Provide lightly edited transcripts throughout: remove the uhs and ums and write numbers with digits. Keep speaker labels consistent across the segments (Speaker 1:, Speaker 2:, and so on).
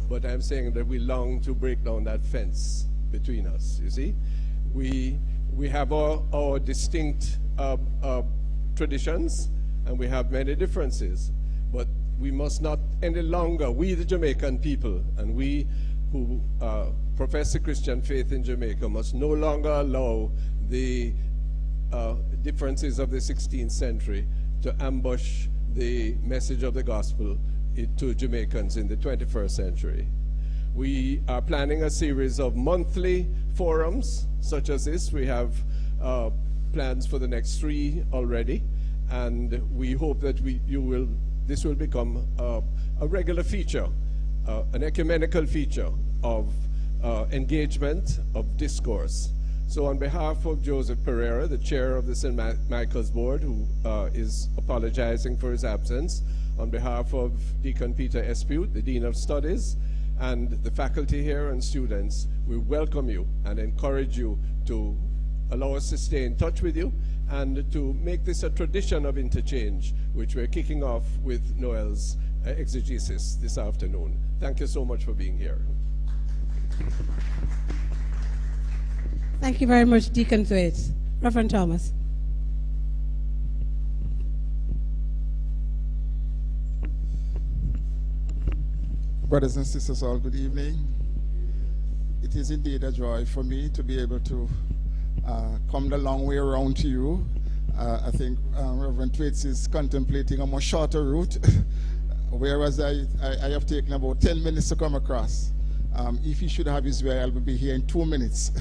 Speaker 1: but I'm saying that we long to break down that fence between us, you see. We have our distinct traditions, and we have many differences, but we must not any longer, we the Jamaican people, and we who profess the Christian faith in Jamaica must no longer allow the differences of the 16th century to ambush the message of the gospel to Jamaicans in the 21st century. We are planning a series of monthly forums such as this. We have plans for the next 3 already, and we hope that this will become a regular feature, an ecumenical feature of engagement, of discourse. So on behalf of Joseph Pereira, the chair of the St. Michael's Board, who is apologizing for his absence, on behalf of Deacon Peter Espute, the Dean of Studies, and the faculty here and students, we welcome you and encourage you to allow us to stay in touch with you and to make this a tradition of interchange, which we're kicking off with Noel's exegesis this afternoon. Thank you so much for being here.
Speaker 2: Thank you very much, Deacon Thwaites. Reverend Thomas.
Speaker 3: Brothers and sisters, all good evening. It is indeed a joy for me to be able to come the long way around to you. I think Reverend Thwaites is contemplating a more shorter route, whereas I have taken about 10 minutes to come across. If he should have his way, I will be here in 2 minutes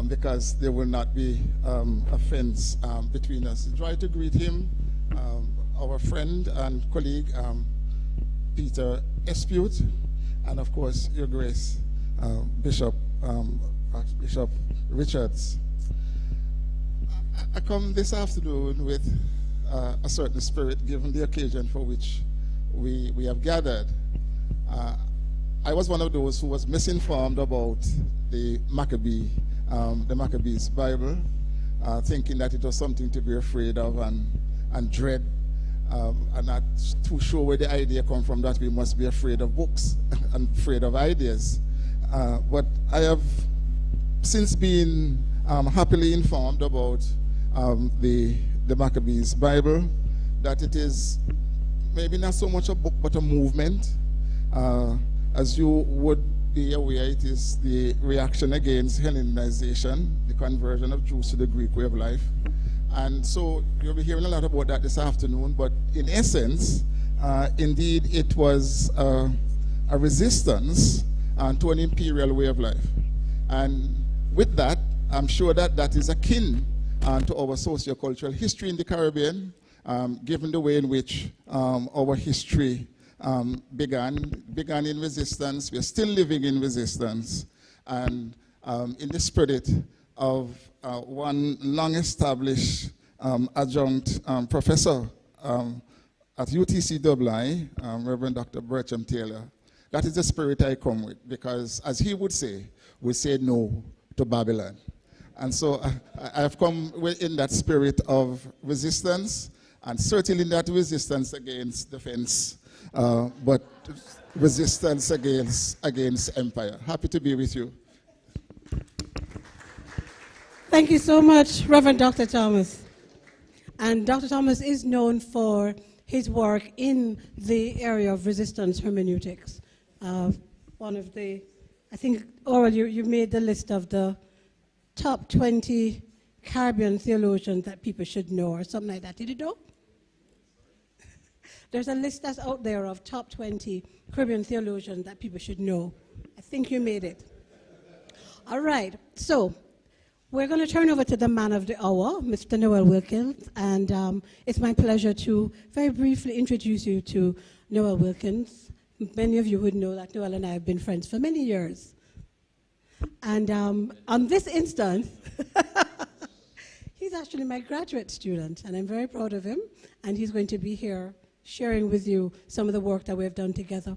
Speaker 3: because there will not be a fence between us. Try to greet him, our friend and colleague, Peter Espute, and of course, Your Grace, Bishop Richards. I come this afternoon with a certain spirit, given the occasion for which we have gathered. I was one of those who was misinformed about the Maccabees Bible, thinking that it was something to be afraid of and dread. I'm not too sure where the idea come from that we must be afraid of books and afraid of ideas. But I have since been happily informed about the Maccabees Bible, that it is maybe not so much a book but a movement. As you would be aware, it is the reaction against Hellenization, the conversion of Jews to the Greek way of life. And so you'll be hearing a lot about that this afternoon, but in essence, indeed it was a resistance to an imperial way of life. And with that, I'm sure that that is akin to our socio-cultural history in the Caribbean, given the way in which our history began in resistance. We're still living in resistance, and in the spirit of one long-established adjunct professor at UTC Dublin, Reverend Dr. Burchell Taylor. That is the spirit I come with, because as he would say, we say no to Babylon. And so I have come in that spirit of resistance, and certainly not resistance against the fence, but resistance against empire. Happy to be with you.
Speaker 2: Thank you so much, Reverend Dr. Thomas. And Dr. Thomas is known for his work in the area of resistance hermeneutics. One of the, I think, Oral, you made the list of the top 20 Caribbean theologians that people should know, or something like that. Did you know? There's a list that's out there of top 20 Caribbean theologians that people should know. I think you made it. All right, so we're going to turn over to the man of the hour, Mr. Noel Wilkins, and it's my pleasure to very briefly introduce you to Noel Wilkins. Many of you would know that Noel and I have been friends for many years. And on this instance, he's actually my graduate student, and I'm very proud of him, and he's going to be here sharing with you some of the work that we've done together.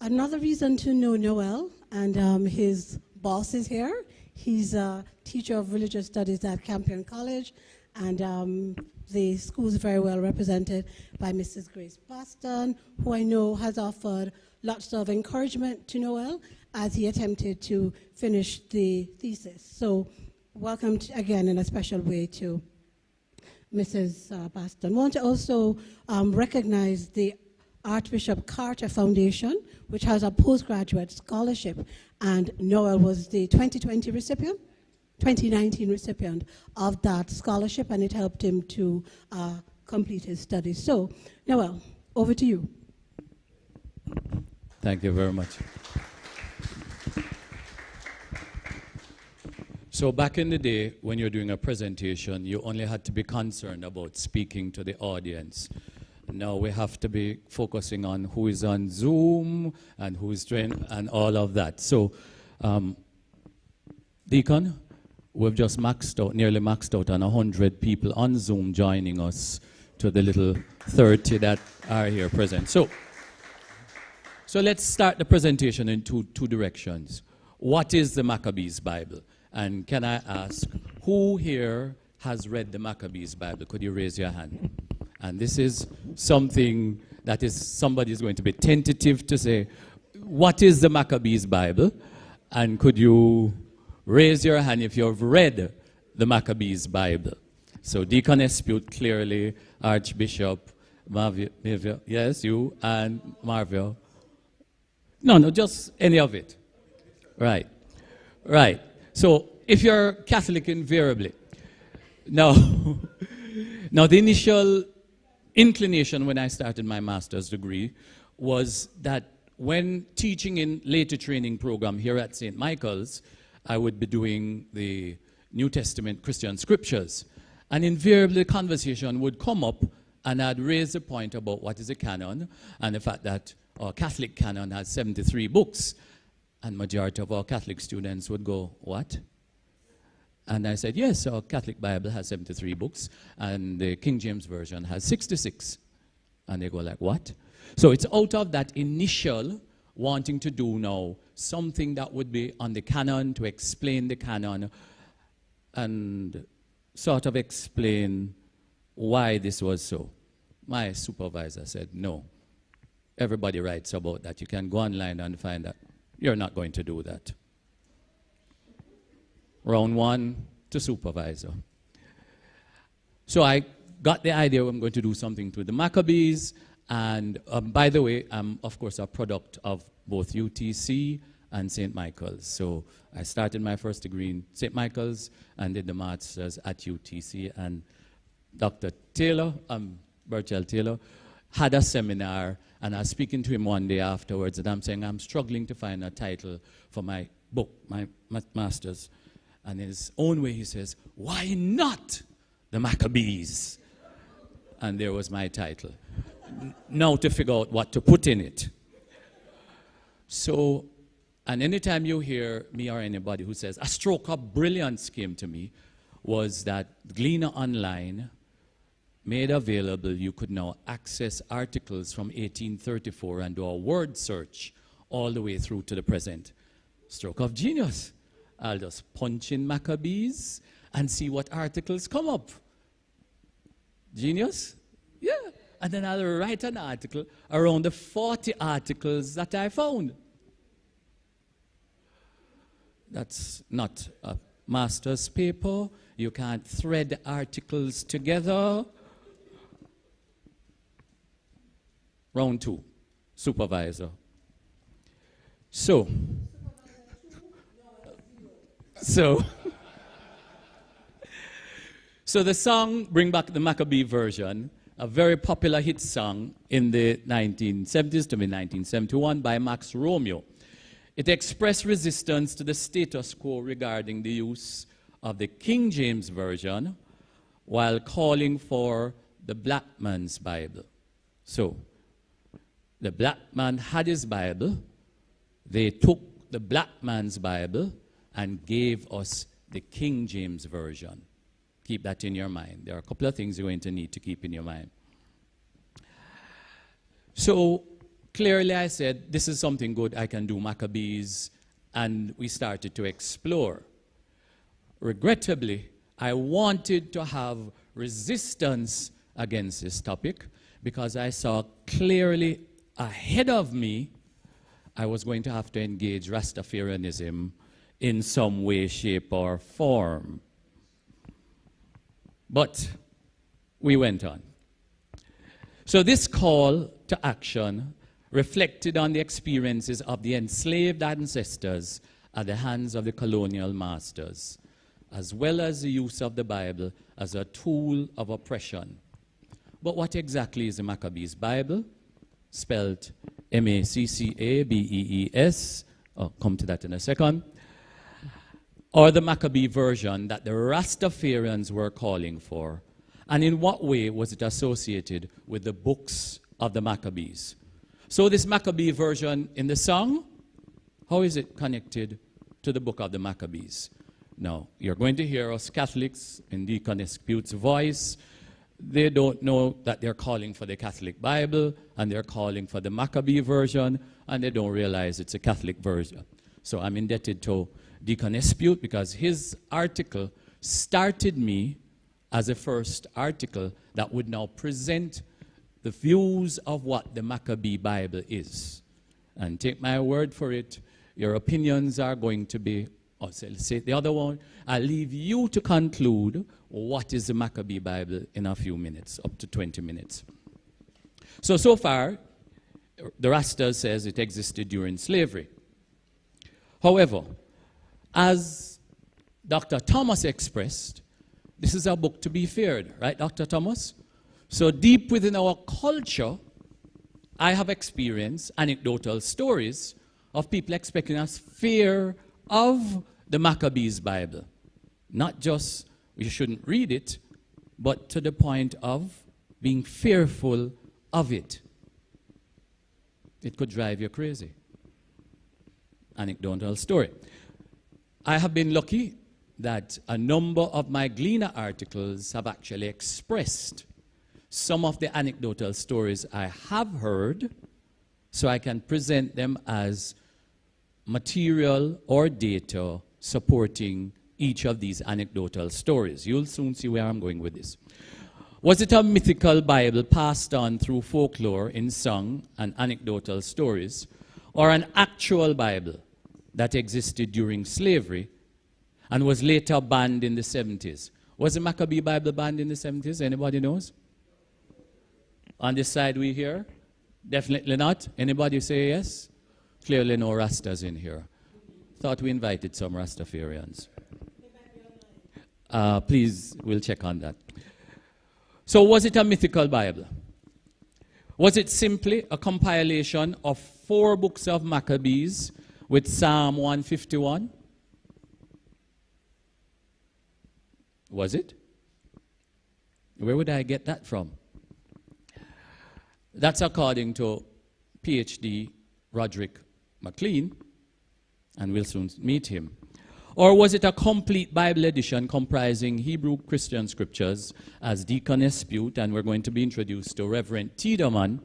Speaker 2: Another reason to know Noel, and his boss is here. He's a teacher of religious studies at Campion College, and the school is very well represented by Mrs. Grace Boston, who I know has offered lots of encouragement to Noel as he attempted to finish the thesis. So welcome again in a special way to Mrs. Baston. I want to also recognize the Archbishop Carter Foundation, which has a postgraduate scholarship, and Noel was the 2019 recipient of that scholarship, and it helped him to complete his studies. So, Noel, over to you.
Speaker 4: Thank you very much. So back in the day, when you're doing a presentation, you only had to be concerned about speaking to the audience. Now we have to be focusing on who is on Zoom and who is trained and all of that. So, Deacon, we've just nearly maxed out on 100 people on Zoom joining us to the little 30 that are here present. So let's start the presentation in two directions. What is the Maccabees Bible? And can I ask, who here has read the Maccabees Bible? Could you raise your hand? And this is something that somebody is going to be tentative to say, what is the Maccabees Bible? And could you raise your hand if you've read the Maccabees Bible? So Deacon Espute, clearly, Archbishop, Marvio, yes, you, and Marvio. No, just any of it. Right. So if you're Catholic, invariably. Now, the initial inclination when I started my master's degree was that when teaching in later training program here at St. Michael's, I would be doing the New Testament Christian scriptures. And invariably the conversation would come up, and I'd raise the point about what is a canon and the fact that our Catholic canon has 73 books. And majority of our Catholic students would go, what? And I said, yes, our Catholic Bible has 73 books, and the King James Version has 66. And they go like, what? So it's out of that initial wanting to do now something that would be on the canon, to explain the canon, and sort of explain why this was so. My supervisor said, no. Everybody writes about that. You can go online and find that. You're not going to do that. Round one to supervisor. So I got the idea I'm going to do something to the Maccabees. And by the way, I'm, of course, a product of both UTC and St. Michael's. So I started my first degree in St. Michael's and did the master's at UTC. And Dr. Taylor, Burchell Taylor, had a seminar, and I was speaking to him one day afterwards, and I'm saying, I'm struggling to find a title for my book, my master's. And in his own way, he says, why not the Maccabees? And there was my title. Now to figure out what to put in it. So, and anytime you hear me or anybody who says, a stroke of brilliance came to me, was that Gleaner Online made available, you could now access articles from 1834 and do a word search all the way through to the present. Stroke of genius. I'll just punch in Maccabees and see what articles come up. Genius? Yeah. And then I'll write an article around the 40 articles that I found. That's not a master's paper. You can't thread articles together. Round two, supervisor. So the song, Bring Back the Maccabee Version, a very popular hit song in the 1970s to mid-1971 by Max Romeo. It expressed resistance to the status quo regarding the use of the King James Version while calling for the black man's Bible. So, the black man had his Bible. They took the black man's Bible and gave us the King James Version. Keep that in your mind. There are a couple of things you're going to need to keep in your mind. So clearly I said, this is something good, I can do Maccabees, and we started to explore. Regrettably, I wanted to have resistance against this topic because I saw clearly ahead of me I was going to have to engage Rastafarianism in some way, shape, or form. But we went on. So this call to action reflected on the experiences of the enslaved ancestors at the hands of the colonial masters, as well as the use of the Bible as a tool of oppression. But what exactly is the Maccabees Bible? Spelled M-A-C-C-A-B-E-E-S. I'll come to that in a second. Or the Maccabee version that the Rastafarians were calling for. And in what way was it associated with the books of the Maccabees? So this Maccabee version in the song, how is it connected to the book of the Maccabees? Now, you're going to hear us Catholics in Deacon Espute's voice. They don't know that they're calling for the Catholic Bible, and they're calling for the Maccabee version, and they don't realize it's a Catholic version. So I'm indebted to Deacon Espute because his article started me as a first article that would now present the views of what the Maccabee Bible is. And take my word for it, your opinions are going to be, say the other one, I'll leave you to conclude what is the Maccabee Bible in a few minutes, up to 20 minutes. So far, the Rasta says it existed during slavery. However, as Dr. Thomas expressed, this is a book to be feared, right, Dr. Thomas? So deep within our culture, I have experienced anecdotal stories of people expecting us fear of the Maccabees Bible. Not just we shouldn't read it, but to the point of being fearful of it. It could drive you crazy. Anecdotal story. I have been lucky that a number of my Gleaner articles have actually expressed some of the anecdotal stories I have heard, so I can present them as material or data supporting each of these anecdotal stories. You'll soon see where I'm going with this. Was it a mythical Bible passed on through folklore in song and anecdotal stories, or an actual Bible that existed during slavery and was later banned in the 70s? Was the Maccabee Bible banned in the 70s? Anybody knows? On this side we hear? Definitely not. Anybody say yes? Clearly no Rastas in here. Thought we invited some Rastafarians. Please, we'll check on that. So was it a mythical Bible? Was it simply a compilation of 4 books of Maccabees with Psalm 151? Was it? Where would I get that from? That's according to PhD Roderick McLean, and we'll soon meet him. Or was it a complete Bible edition comprising Hebrew Christian scriptures, as Deacon Espute, and we're going to be introduced to Reverend Tiedemann,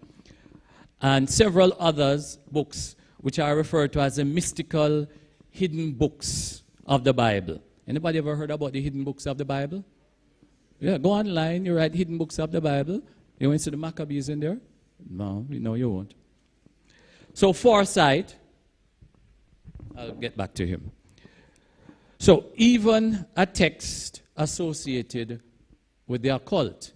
Speaker 4: and several others books which are referred to as the mystical hidden books of the Bible? Anybody ever heard about the hidden books of the Bible? Yeah, go online, you write hidden books of the Bible. You won't see the Maccabees in there? No, you won't. So foresight, I'll get back to him. So even a text associated with the occult.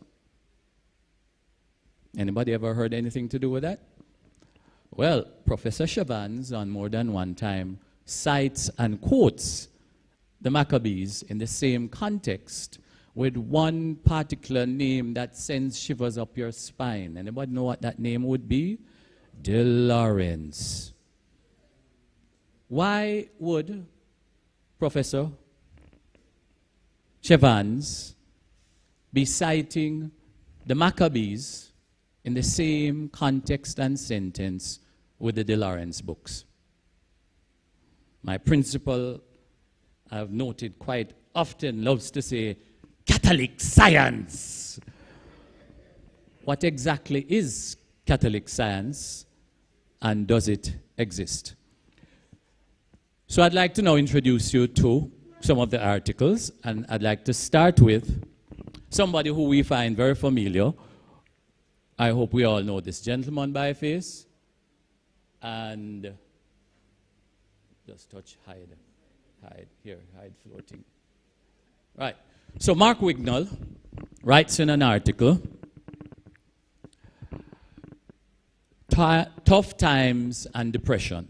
Speaker 4: Anybody ever heard anything to do with that? Well, Professor Chavans on more than one time cites and quotes the Maccabees in the same context with one particular name that sends shivers up your spine. Anybody know what that name would be? Delawrence. Why would Professor Chavans be citing the Maccabees in the same context and sentence with the DeLawrence books? My principal, I've noted quite often, loves to say, Catholic science. What exactly is Catholic science, and does it exist? So I'd like to now introduce you to some of the articles, and I'd like to start with somebody who we find very familiar. I hope we all know this gentleman by face. And Just touch, hide. Hide. Here, hide floating. Right. So Mark Wignall writes in an article, Tough Times and Depression.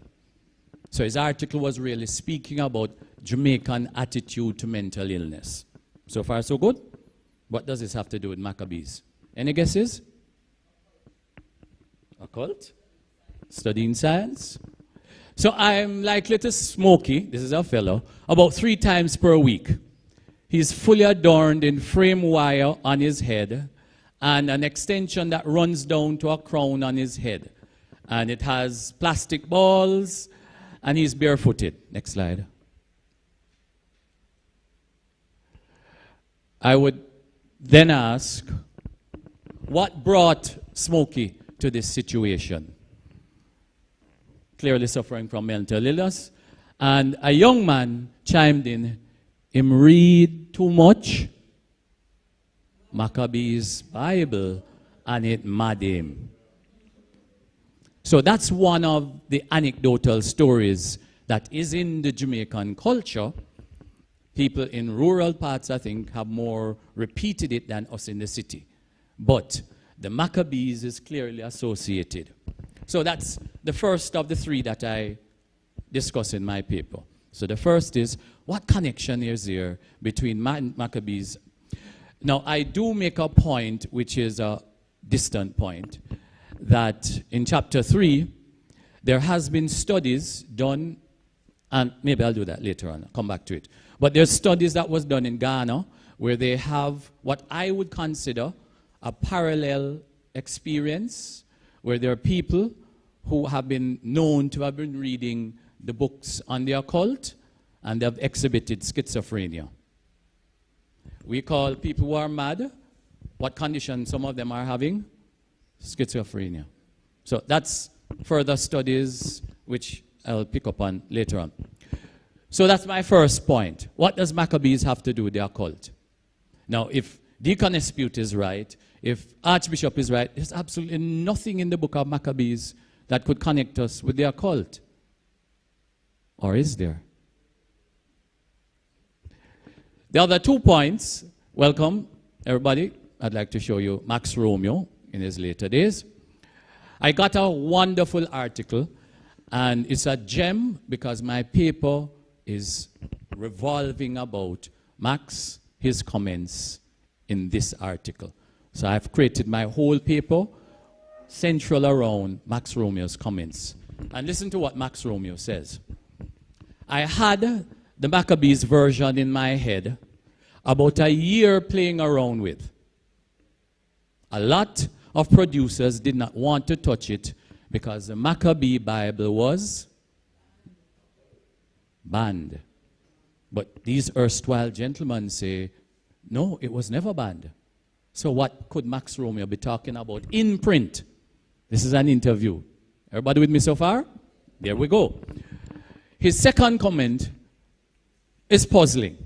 Speaker 4: So his article was really speaking about Jamaican attitude to mental illness. So far, so good? What does this have to do with Maccabees? Any guesses? Occult? Studying science? So I'm like little Smokey, this is our fellow, about 3 times per week. He's fully adorned in frame wire on his head and an extension that runs down to a crown on his head. And it has plastic balls, and he's barefooted. Next slide. I would then ask, what brought Smokey to this situation? Clearly suffering from mental illness. And a young man chimed in, him read too much Maccabees Bible, and it mad him. So that's one of the anecdotal stories that is in the Jamaican culture. People in rural parts, I think, have more repeated it than us in the city. But the Maccabees is clearly associated. So that's the first of the 3 that I discuss in my paper. So the first is, what connection is there between Maccabees? Now, I do make a point, which is a distant point, that in chapter 3, there has been studies done, and maybe I'll do that later on, I'll come back to it. But there's studies that was done in Ghana, where they have what I would consider a parallel experience, where there are people who have been known to have been reading the books on the occult, and they have exhibited schizophrenia. We call people who are mad, what condition some of them are having? Schizophrenia. So that's further studies which I'll pick up on later on. So that's my first point. What does Maccabees have to do with the occult? Now, if Deacon Dispute is right, if Archbishop is right, there's absolutely nothing in the book of Maccabees that could connect us with the occult. Or is there? The other 2 points, welcome everybody. I'd like to show you Max Romeo in his later days. I got a wonderful article, and it's a gem because my paper is revolving about Max, his comments in this article. So I've created my whole paper central around Max Romeo's comments. And listen to what Max Romeo says. I had the Maccabees version in my head about a year playing around with. A lot of producers did not want to touch it because the Maccabee Bible was banned. But these erstwhile gentlemen say, no, it was never banned. So what could Max Romeo be talking about in print? This is an interview. Everybody with me so far? There we go. His second comment is puzzling.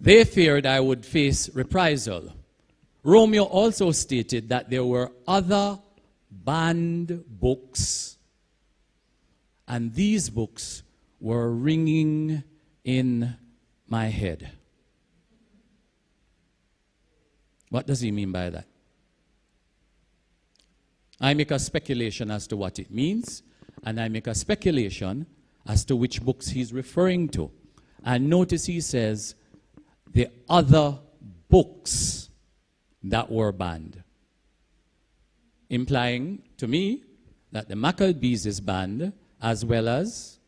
Speaker 4: They feared I would face reprisal. Romeo also stated that there were other banned books, and these books were ringing in my head. What does he mean by that? I make a speculation as to what it means, and I make a speculation as to which books he's referring to. And notice he says, the other books that were banned, implying to me that the Maccabees is banned as well as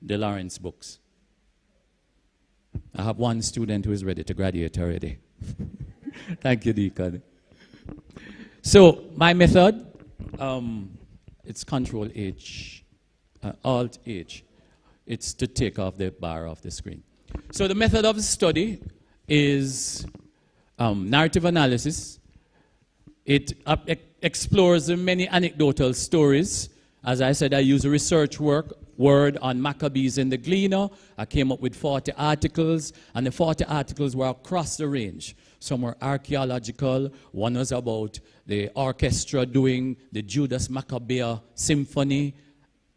Speaker 4: the Lawrence books. I have one student who is ready to graduate already. Thank you, Deacon. So my method, it's Control H, Alt H. It's to take off the bar off the screen. So the method of study is narrative analysis. It explores the many anecdotal stories. As I said, I use a research word on Maccabees in the Gleaner. I came up with 40 articles, and the 40 articles were across the range. Some were archaeological. One was about the orchestra doing the Judas Maccabea symphony.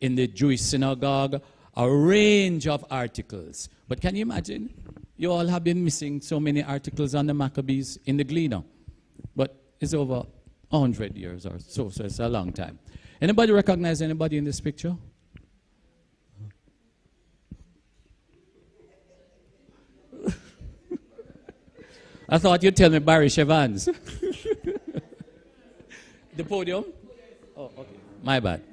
Speaker 4: in the Jewish synagogue, a range of articles. But can you imagine? You all have been missing so many articles on the Maccabees in the Gleaner. But it's over 100 years or so, so it's a long time. Anybody recognize anybody in this picture? I thought you'd tell me Barry Chevans. The podium? Oh, okay. My bad.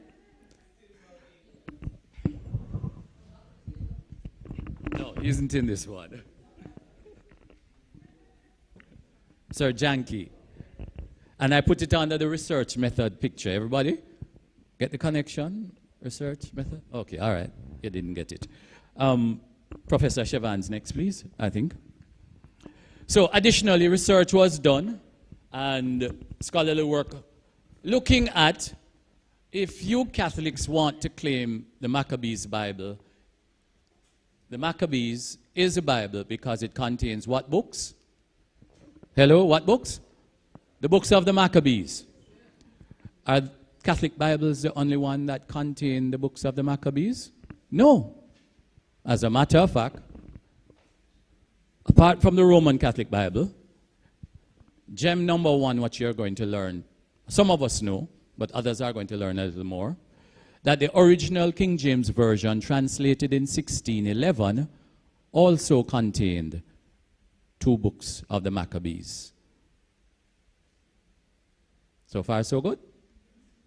Speaker 4: No, he isn't in this one. Sir Jankee. And I put it under the research method picture. Everybody? Get the connection? Research method? Okay, all right. You didn't get it. Professor Chevans next, please, I think. So additionally, research was done and scholarly work looking at if you Catholics want to claim the Maccabees Bible. The Maccabees is a Bible because it contains what books? Hello, what books? The books of the Maccabees. Are Catholic Bibles the only one that contain the books of the Maccabees? No. As a matter of fact, apart from the Roman Catholic Bible, gem number one, what you're going to learn, some of us know, but others are going to learn a little more, that the original King James Version, translated in 1611, also contained 2 books of the Maccabees. So far, so good?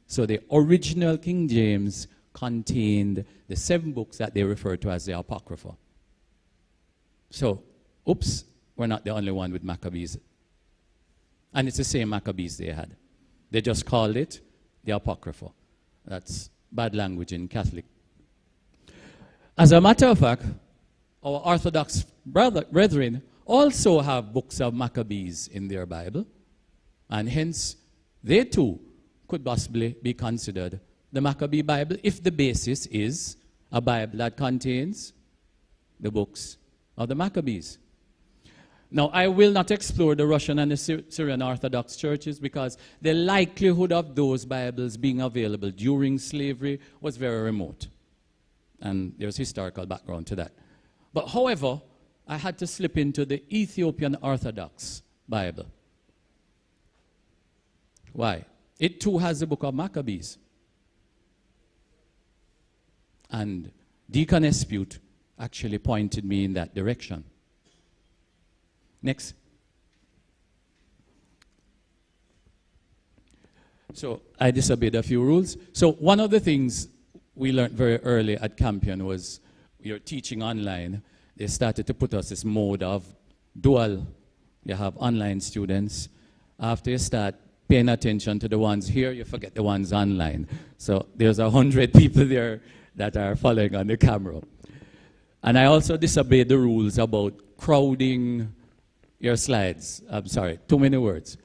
Speaker 4: So the original King James contained the 7 books that they refer to as the Apocrypha. So, oops, we're not the only one with Maccabees. And it's the same Maccabees they had. They just called it the Apocrypha. That's bad language in Catholic. As a matter of fact, our Orthodox brethren also have books of Maccabees in their Bible, and hence they too could possibly be considered the Maccabee Bible if the basis is a Bible that contains the books of the Maccabees. Now, I will not explore the Russian and the Syrian Orthodox churches because the likelihood of those Bibles being available during slavery was very remote. And there's historical background to that. But however, I had to slip into the Ethiopian Orthodox Bible. Why? It too has the book of Maccabees. And Deacon Espute actually pointed me in that direction. Next. So I disobeyed a few rules. So one of the things we learned very early at Campion was you're teaching online. They started to put us this mode of dual. You have online students. After you start paying attention to the ones here, you forget the ones online. So there's 100 people there that are following on the camera. And I also disobeyed the rules about crowding your slides. I'm sorry, too many words.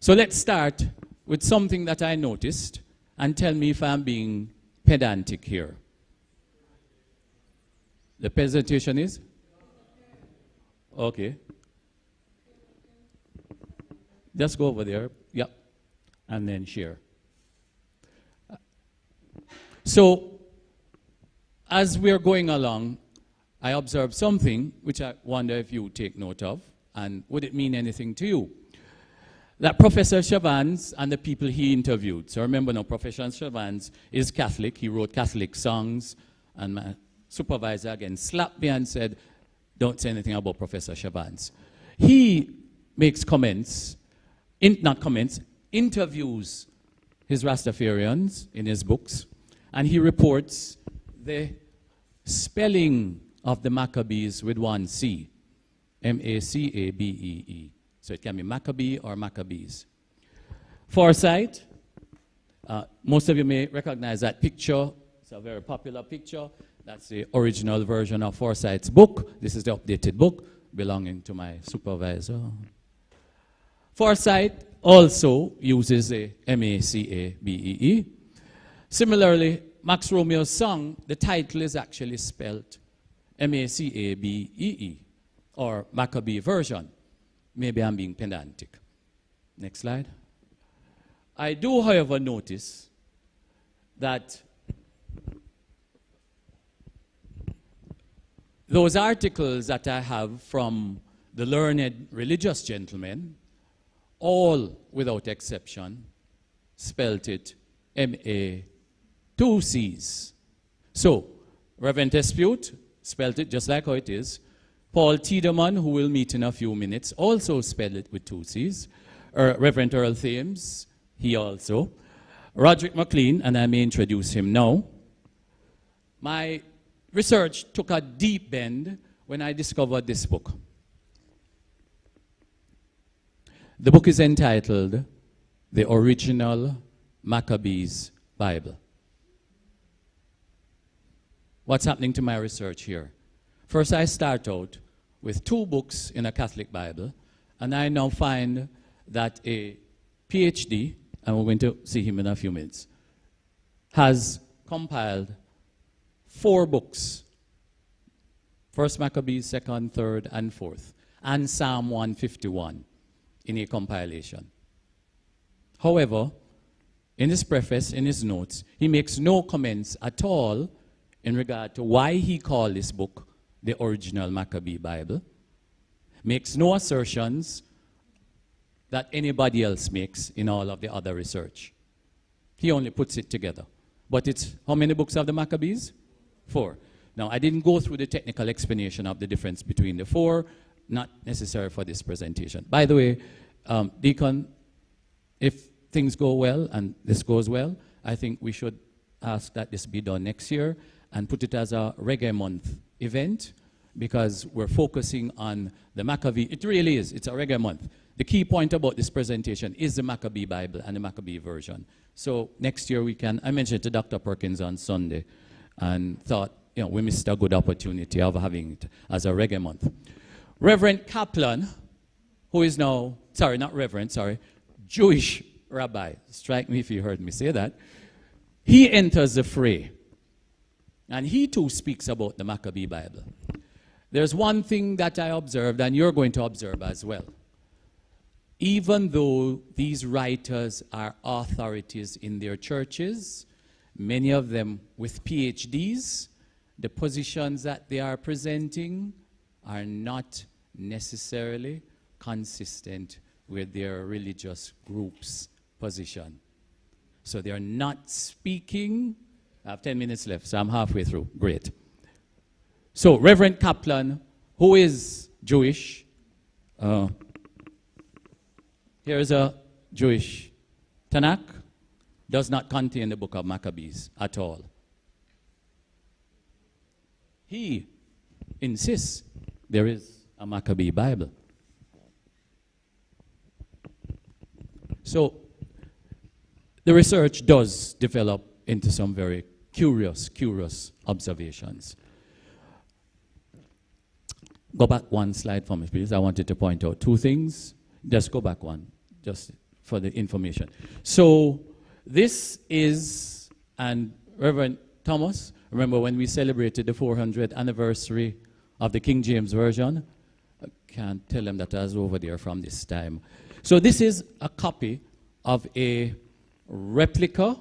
Speaker 4: So let's start with something that I noticed and tell me if I'm being pedantic here. The presentation is? Okay. Just go over there. Yep. And then share. So, as we're going along, I observed something which I wonder if you take note of, and would it mean anything to you? That Professor Chevans and the people he interviewed. So remember now, Professor Chevans is Catholic. He wrote Catholic songs, and my supervisor again slapped me and said, don't say anything about Professor Chevans. He makes comments, interviews his Rastafarians in his books, and he reports the spelling of the Maccabees with one C, M-A-C-A-B-E-E. So it can be Maccabee or Maccabees. Foresight, most of you may recognize that picture. It's a very popular picture. That's the original version of Foresight's book. This is the updated book belonging to my supervisor. Foresight also uses a M-A-C-A-B-E-E. Similarly, Max Romeo's song, the title is actually spelled M-A-C-A-B-E-E, or Maccabee version. Maybe I'm being pedantic. Next slide. I do, however, notice that those articles that I have from the learned religious gentlemen, all without exception, spelt it M-A, 2 C's. So, Reverend Dispute spelled it just like how it is. Paul Tiedemann, who will meet in a few minutes, also spelled it with 2 C's. Reverend Earl Thames, he also. Roderick McLean, and I may introduce him now. My research took a deep bend when I discovered this book. The book is entitled The Original Maccabees Bible. What's happening to my research here? First, I start out with 2 books in a Catholic Bible, and I now find that a PhD, and we're going to see him in a few minutes, has compiled 4 books. First Maccabees, second, third, and fourth, and Psalm 151 in a compilation. However, in his preface, in his notes, he makes no comments at all in regard to why he called this book the original Maccabee Bible, makes no assertions that anybody else makes in all of the other research. He only puts it together. But it's, how many books of the Maccabees? 4. Now, I didn't go through the technical explanation of the difference between the 4, not necessary for this presentation. By the way, Deacon, if things go well and this goes well, I think we should ask that this be done next year and put it as a Reggae Month event, because we're focusing on the Maccabee. It really is. It's a Reggae Month. The key point about this presentation is the Maccabee Bible and the Maccabee version. So next year we can, I mentioned to Dr. Perkins on Sunday and thought, you know, we missed a good opportunity of having it as a Reggae Month. Reverend Kaplan, who is now, sorry, not Reverend, sorry, Jewish rabbi, strike me if you heard me say that, he enters the fray. And he too speaks about the Maccabee Bible. There's one thing that I observed, and you're going to observe as well. Even though these writers are authorities in their churches, many of them with PhDs, the positions that they are presenting are not necessarily consistent with their religious group's position. So they're not speaking. I have 10 minutes left, so I'm halfway through. Great. So Reverend Kaplan, who is Jewish, here's a Jewish Tanakh, does not contain the book of Maccabees at all. He insists there is a Maccabee Bible. So the research does develop into some very curious observations. Go back one slide for me, please. I wanted to point out 2 things. Just go back one, just for the information. So this is, and Reverend Thomas, remember when we celebrated the 400th anniversary of the King James Version? I can't tell them that I was over there from this time. So this is a copy of a replica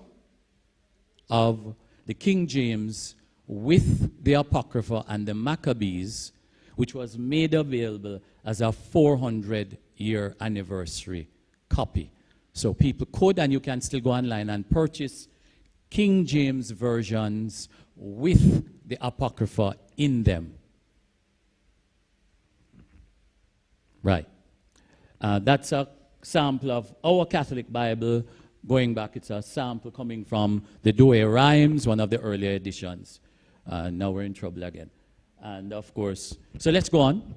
Speaker 4: of the King James with the Apocrypha and the Maccabees, which was made available as a 400-year anniversary copy. So people could, and you can still go online and purchase King James versions with the Apocrypha in them. Right. That's a sample of our Catholic Bible. Going back, it's a sample coming from the Douay Rhymes, one of the earlier editions. Now we're in trouble again. And of course, so let's go on.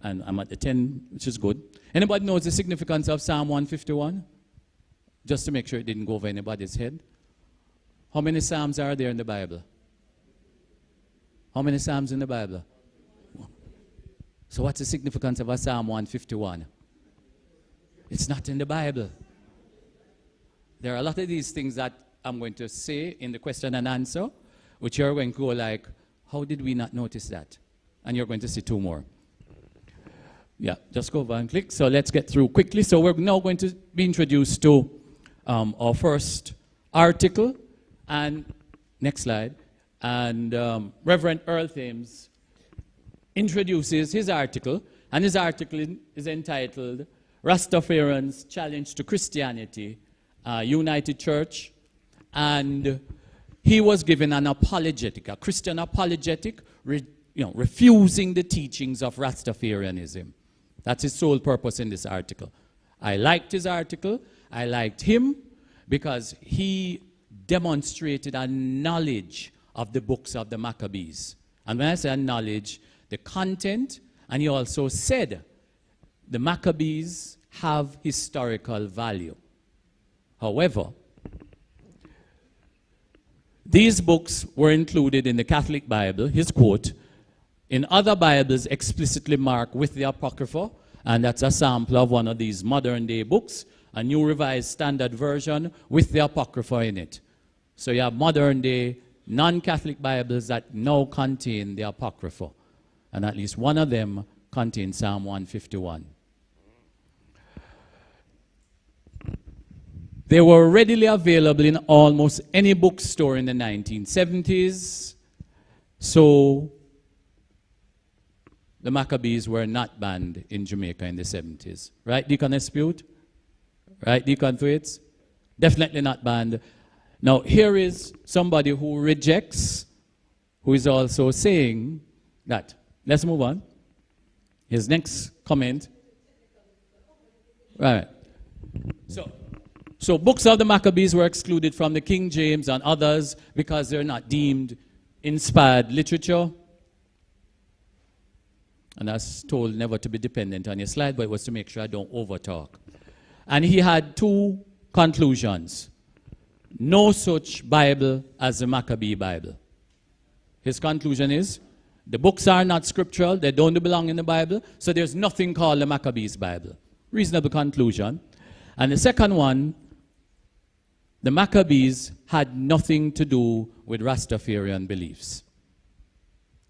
Speaker 4: And I'm at the 10, which is good. Anybody knows the significance of Psalm 151? Just to make sure it didn't go over anybody's head. How many Psalms are there in the Bible? How many Psalms in the Bible? So what's the significance of a Psalm 151? It's not in the Bible. There are a lot of these things that I'm going to say in the question and answer, which you're going to go like, how did we not notice that? And you're going to see 2 more. Yeah, just go over and click. So let's get through quickly. So we're now going to be introduced to our first article. And next slide. And Reverend Earl Thames introduces his article, and his article is entitled Rastafarians' Challenge to Christianity, United Church, and he was given an apologetic, a Christian apologetic, refusing the teachings of Rastafarianism. That's his sole purpose in this article. I liked his article. I liked him because he demonstrated a knowledge of the books of the Maccabees. And when I say knowledge, the content, and he also said the Maccabees have historical value. However, these books were included in the Catholic Bible, his quote, in other Bibles explicitly marked with the Apocrypha, and that's a sample of one of these modern-day books, a New Revised Standard Version with the Apocrypha in it. So you have modern-day non-Catholic Bibles that now contain the Apocrypha, and at least one of them contains Psalm 151. They were readily available in almost any bookstore in the 1970s, so the Maccabees were not banned in Jamaica in the 70s. Right, Deacon Dispute? Right, Deacon Thwaites? Definitely not banned. Now, here is somebody who rejects, who is also saying that. Let's move on. His next comment. Right. So books of the Maccabees were excluded from the King James and others because they're not deemed inspired literature. And I was told never to be dependent on your slide, but it was to make sure I don't overtalk. And he had two conclusions. No such Bible as the Maccabee Bible. His conclusion is, the books are not scriptural, they don't belong in the Bible, so there's nothing called the Maccabees Bible. Reasonable conclusion. And the second one, the Maccabees had nothing to do with Rastafarian beliefs.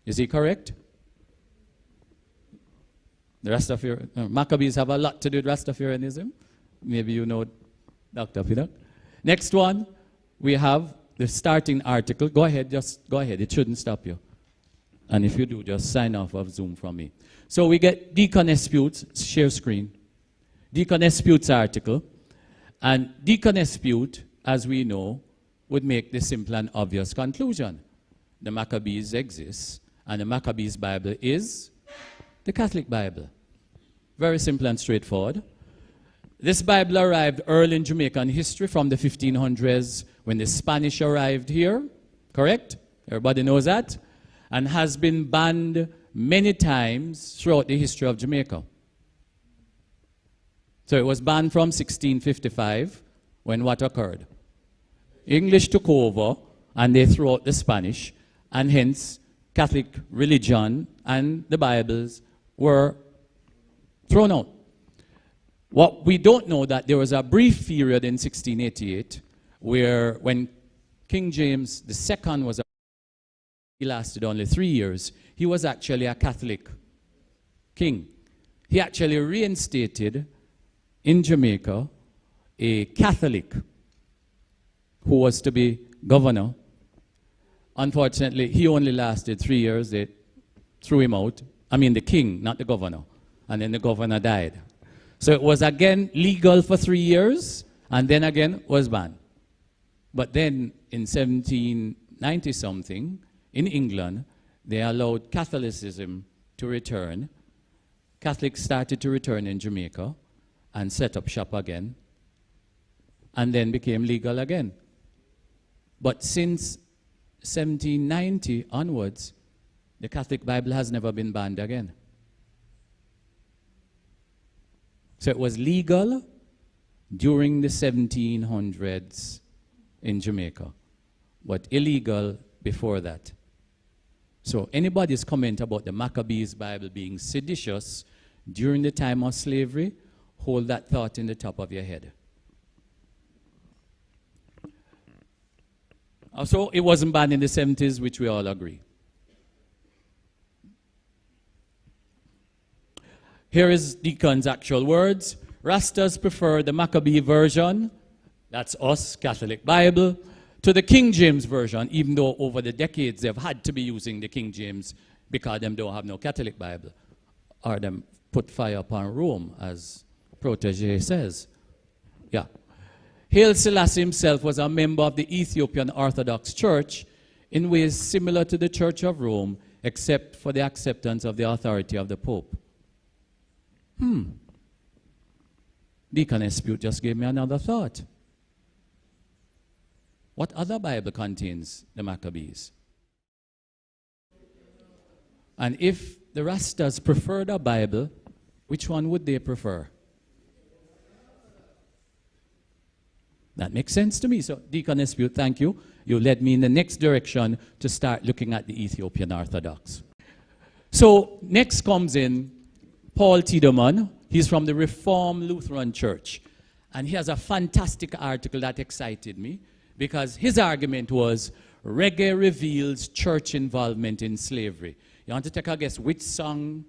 Speaker 4: Is he correct? The Maccabees have a lot to do with Rastafarianism. Maybe you know Dr. Pinnock. Next one, we have the starting article. Go ahead, just go ahead. It shouldn't stop you. And if you do, just sign off of Zoom from me. So we get Deacon Espute's, share screen. Deacon Espute's article. And Deacon Espute, as we know, would make the simple and obvious conclusion. The Maccabees exist, and the Maccabees Bible is the Catholic Bible. Very simple and straightforward. This Bible arrived early in Jamaican history from the 1500s when the Spanish arrived here, correct? Everybody knows that? And has been banned many times throughout the history of Jamaica. So it was banned from 1655 when what occurred? English took over and they threw out the Spanish, and hence Catholic religion and the Bibles were thrown out. What we don't know that there was a brief period in 1688 where when King James II was, he lasted only 3 years. He was actually a Catholic king. He actually reinstated in Jamaica a Catholic who was to be governor. Unfortunately, he only lasted 3 years. They threw him out. I mean the king, not the governor. And then the governor died. So it was again legal for 3 years, and then again was banned. But then in 1790-something, in England, they allowed Catholicism to return. Catholics started to return in Jamaica and set up shop again, and then became legal again. But since 1790 onwards, the Catholic Bible has never been banned again. So it was legal during the 1700s in Jamaica, but illegal before that. So anybody's comment about the Maccabees Bible being seditious during the time of slavery, hold that thought in the top of your head. Also, it wasn't banned in the 70s, which we all agree. Here is Deacon's actual words. Rastas prefer the Maccabee version, that's us, Catholic Bible, to the King James version, even though over the decades they've had to be using the King James because them don't have no Catholic Bible, or them put fire upon Rome, as Protege says. Yeah. Haile Selassie himself was a member of the Ethiopian Orthodox Church in ways similar to the Church of Rome, except for the acceptance of the authority of the Pope. Deacon Espute just gave me another thought. What other Bible contains the Maccabees? And if the Rastas preferred a Bible, which one would they prefer? That makes sense to me. So, Deacon Espute, thank you. You led me in the next direction to start looking at the Ethiopian Orthodox. So, next comes in Paul Tiedemann. He's from the Reformed Lutheran Church. And he has a fantastic article that excited me, because his argument was reggae reveals church involvement in slavery. You want to take a guess which song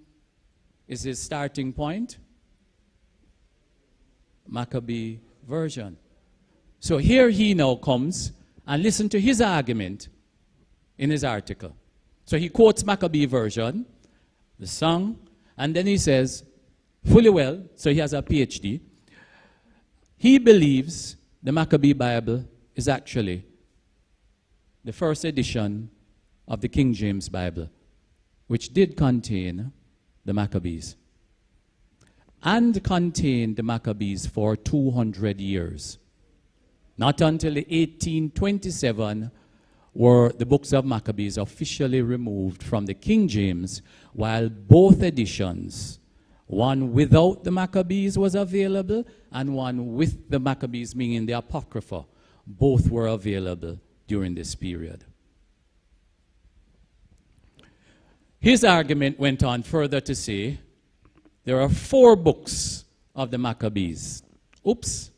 Speaker 4: is his starting point? Maccabee version. So here he now comes, and listen to his argument in his article. So he quotes Maccabee version, the song, and then he says, fully well, so he has a PhD, he believes the Maccabee Bible is actually the first edition of the King James Bible, which did contain the Maccabees, and contained the Maccabees for 200 years. Not until 1827 were the books of Maccabees officially removed from the King James, while both editions, one without the Maccabees was available, and one with the Maccabees, meaning the Apocrypha, both were available during this period. His argument went on further to say there are 4 books of the Maccabees. Oops.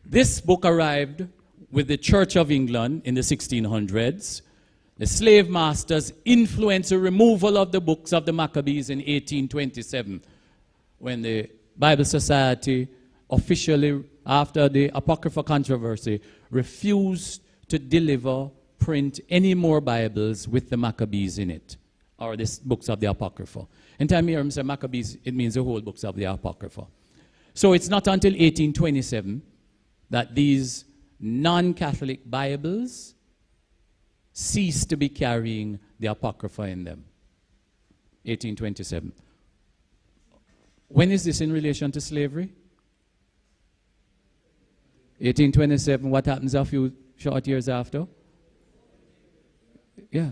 Speaker 4: This book arrived with the Church of England in the 1600s. The slave masters influenced the removal of the books of the Maccabees in 1827, when the Bible Society officially, after the Apocrypha controversy, refused to print any more Bibles with the Maccabees in it, or the books of the Apocrypha. Anytime you hear say Maccabees, it means the whole books of the Apocrypha. So it's not until 1827 that these non-Catholic Bibles cease to be carrying the Apocrypha in them. 1827. When is this in relation to slavery? 1827, what happens a few short years after? Yeah.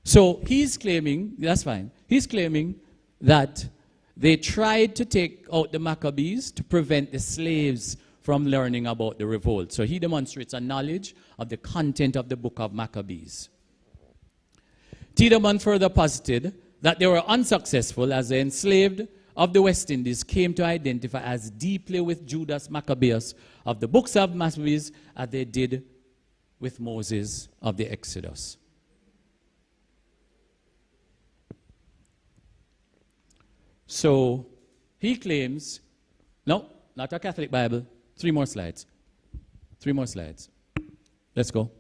Speaker 4: So he's claiming, that's fine, he's claiming that they tried to take out the Maccabees to prevent the slaves from learning about the revolt. So he demonstrates a knowledge of the content of the book of Maccabees. Tiedemann further posited that they were unsuccessful, as the enslaved of the West Indies came to identify as deeply with Judas Maccabeus of the books of Maccabees as they did with Moses of the Exodus. So he claims, no, not a Catholic Bible. 3 more slides. 3 more slides. Let's go.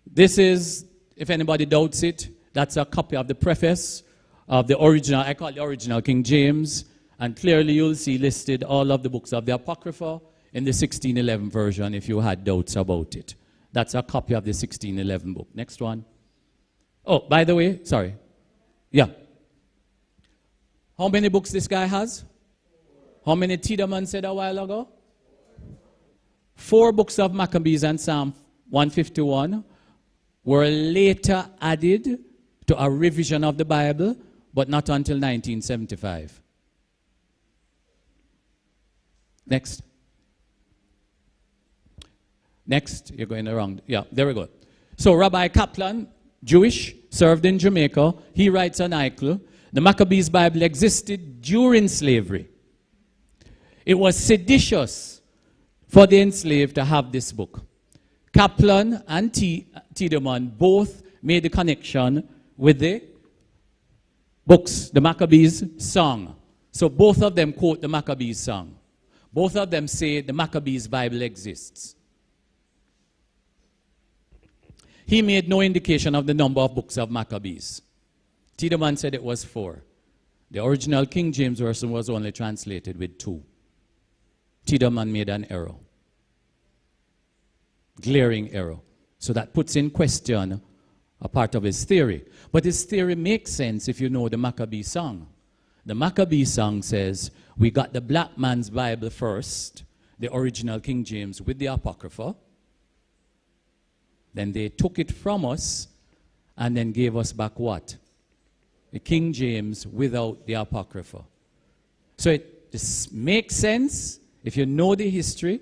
Speaker 4: This is, if anybody doubts it, that's a copy of the preface of the original, I call it the original King James, and clearly you'll see listed all of the books of the Apocrypha in the 1611 version if you had doubts about it. That's a copy of the 1611 book. Next one. Oh, by the way, sorry. Yeah. How many books this guy has? How many Tiedemann said a while ago? 4 books of Maccabees and Psalm 151 were later added to a revision of the Bible, but not until 1975. Next. Next, you're going around. Yeah, there we go. So Rabbi Kaplan, Jewish, served in Jamaica. He writes an article. The Maccabees Bible existed during slavery. It was seditious for the enslaved to have this book. Kaplan and Tiedemann both made the connection with the books, the Maccabees song. So both of them quote the Maccabees song. Both of them say the Maccabees Bible exists. He made no indication of the number of books of Maccabees. Tiedemann said it was 4. The original King James Version was only translated with 2. Tiedemann made an error. Glaring error. So that puts in question a part of his theory. But his theory makes sense if you know the Maccabee song. The Maccabee song says, we got the black man's Bible first, the original King James with the Apocrypha. Then they took it from us and then gave us back what? The King James without the Apocrypha. So it makes sense if you know the history,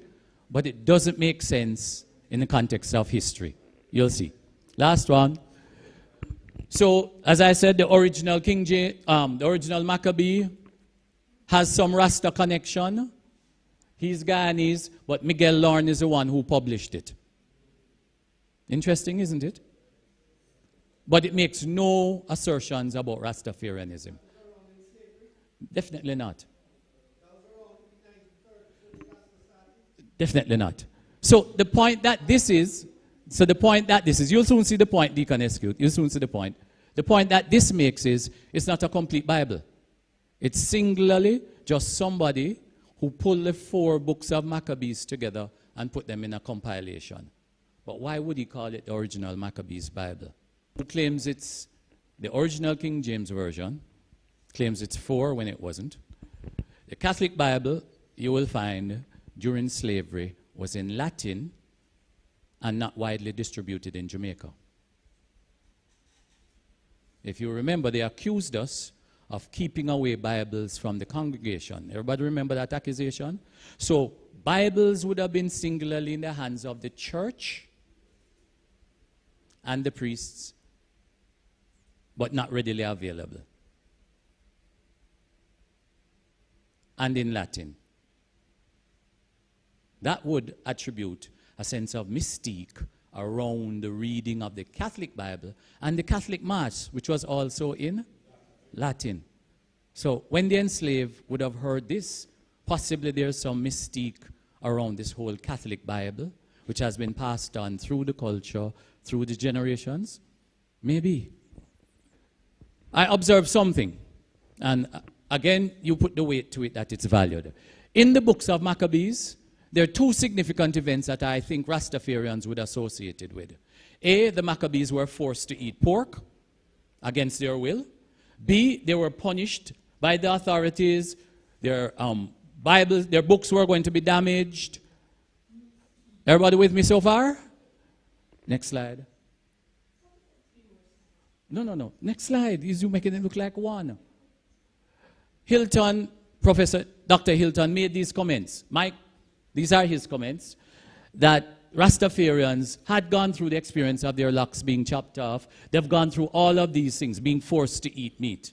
Speaker 4: but it doesn't make sense in the context of history. You'll see. Last one. So, as I said, the original King James, the original Maccabee has some Rasta connection. He's Guyanese, but Miguel Lorne is the one who published it. Interesting, isn't it? But it makes no assertions about Rastafarianism. Definitely not. Definitely not. So the point that this is, you'll soon see the point, Deacon Escute, you'll soon see the point. The point that this makes is, it's not a complete Bible. It's singularly just somebody who pulled the 4 books of Maccabees together and put them in a compilation. But why would he call it the original Maccabees Bible? Who claims it's the original King James Version, claims it's 4 when it wasn't. The Catholic Bible, you will find, during slavery, was in Latin and not widely distributed in Jamaica. If you remember, they accused us of keeping away Bibles from the congregation. Everybody remember that accusation? So Bibles would have been singularly in the hands of the church and the priests, but not readily available. And in Latin. That would attribute a sense of mystique around the reading of the Catholic Bible and the Catholic Mass, which was also in Latin. So when the enslaved would have heard this, possibly there's some mystique around this whole Catholic Bible, which has been passed on through the culture, through the generations. Maybe. I observed something, and again, you put the weight to it that it's valued. In the books of Maccabees, there are 2 significant events that I think Rastafarians would associate it with. A, the Maccabees were forced to eat pork against their will. B, they were punished by the authorities. Their Bibles, their books were going to be damaged. Everybody with me so far? Next slide. No. Next slide. You're making it look like one. Hilton, Professor Dr. Hilton made these comments. Mike, these are his comments, that Rastafarians had gone through the experience of their locks being chopped off. They've gone through all of these things, being forced to eat meat.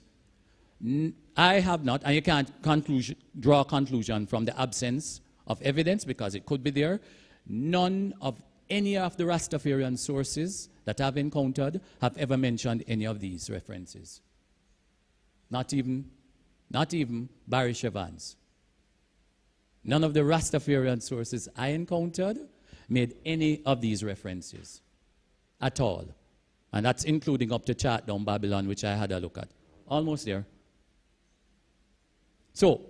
Speaker 4: I have not, and you can't draw a conclusion from the absence of evidence because it could be there. None of any of the Rastafarian sources that I've encountered have ever mentioned any of these references. Not even Barry Chevans. None of the Rastafarian sources I encountered made any of these references at all. And that's including up to Chartdown Babylon, which I had a look at. Almost there. So,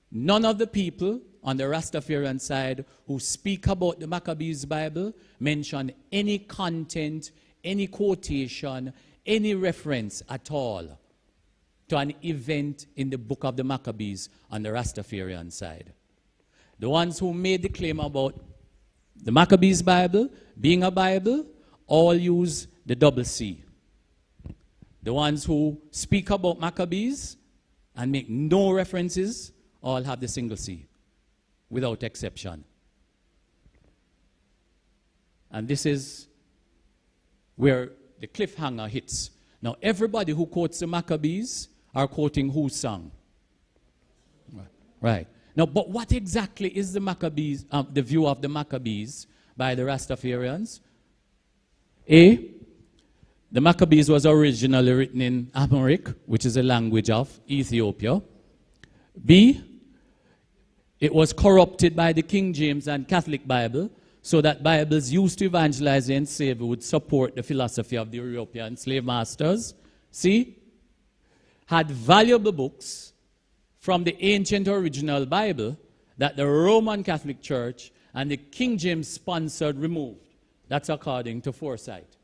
Speaker 4: none of the people on the Rastafarian side who speak about the Maccabees Bible mention any content, any quotation, any reference at all to an event in the book of the Maccabees on the Rastafarian side. The ones who made the claim about the Maccabees Bible being a Bible all use the double C. The ones who speak about Maccabees and make no references all have the single C, without exception. And this is where the cliffhanger hits. Now, everybody who quotes the Maccabees are quoting whose song? Right. Now, but what exactly is the Maccabees, the view of the Maccabees by the Rastafarians? A, the Maccabees was originally written in Amharic, which is a language of Ethiopia. B, it was corrupted by the King James and Catholic Bible so that Bibles used to evangelize and save would support the philosophy of the European slave masters. See? Had valuable books from the ancient original Bible that the Roman Catholic Church and the King James sponsored removed. That's according to Forsyth.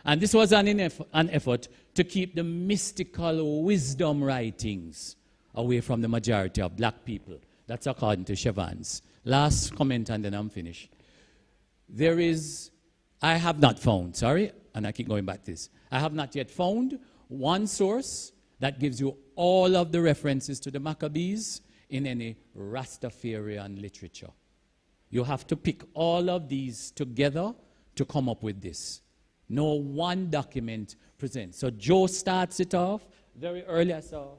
Speaker 4: And this was an effort to keep the mystical wisdom writings away from the majority of black people. That's according to Chevans. Last comment and then I'm finished. I have not found, and I keep going back to this. I have not yet found one source that gives you all of the references to the Maccabees in any Rastafarian literature. You have to pick all of these together to come up with this. No one document presents. So Joe starts it off very early. I saw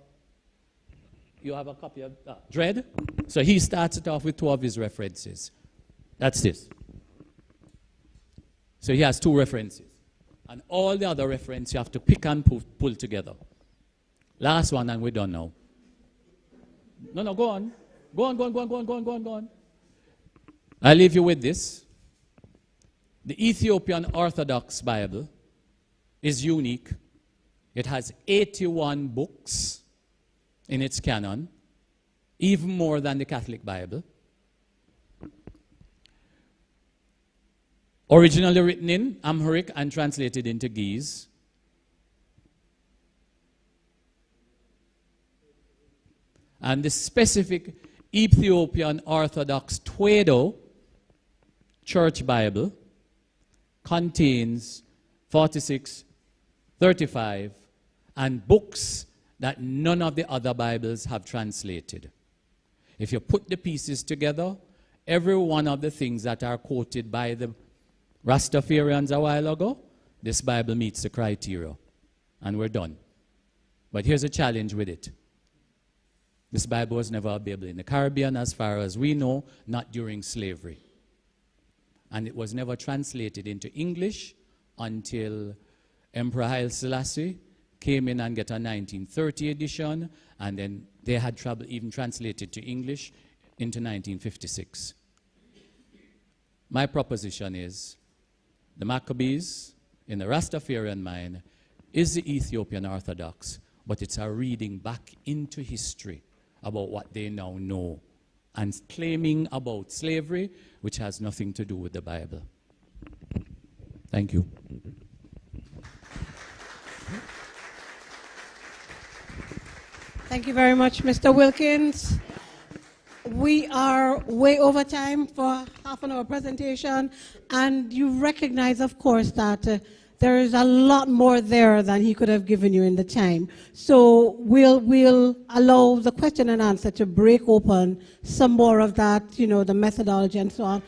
Speaker 4: you have a copy of Dread. So he starts it off with two of his references. That's this. So he has two references. And all the other references you have to pick and pull together. Last one and we're done now. No, go on. Go on. I'll leave you with this. The Ethiopian Orthodox Bible is unique. It has 81 books in its canon, even more than the Catholic Bible. Originally written in Amharic and translated into Ge'ez. And the specific Ethiopian Orthodox Tweedo Church Bible contains 46, 35, and books that none of the other Bibles have translated. If you put the pieces together, every one of the things that are quoted by the Rastafarians a while ago, this Bible meets the criteria. And we're done. But here's a challenge with it. This Bible was never available in the Caribbean, as far as we know, not during slavery. And it was never translated into English until Emperor Haile Selassie came in and got a 1930 edition, and then they had trouble even translated to English into 1956. My proposition is the Maccabees, in the Rastafarian mind, is the Ethiopian Orthodox, but it's a reading back into history about what they now know and claiming about slavery, which has nothing to do with the Bible. Thank you.
Speaker 2: Thank you very much, Mr. Wilkins. We are way over time for half an hour presentation, and you recognize, of course, that there is a lot more there than he could have given you in the time. So we'll allow the question and answer to break open some more of that, the methodology and so on.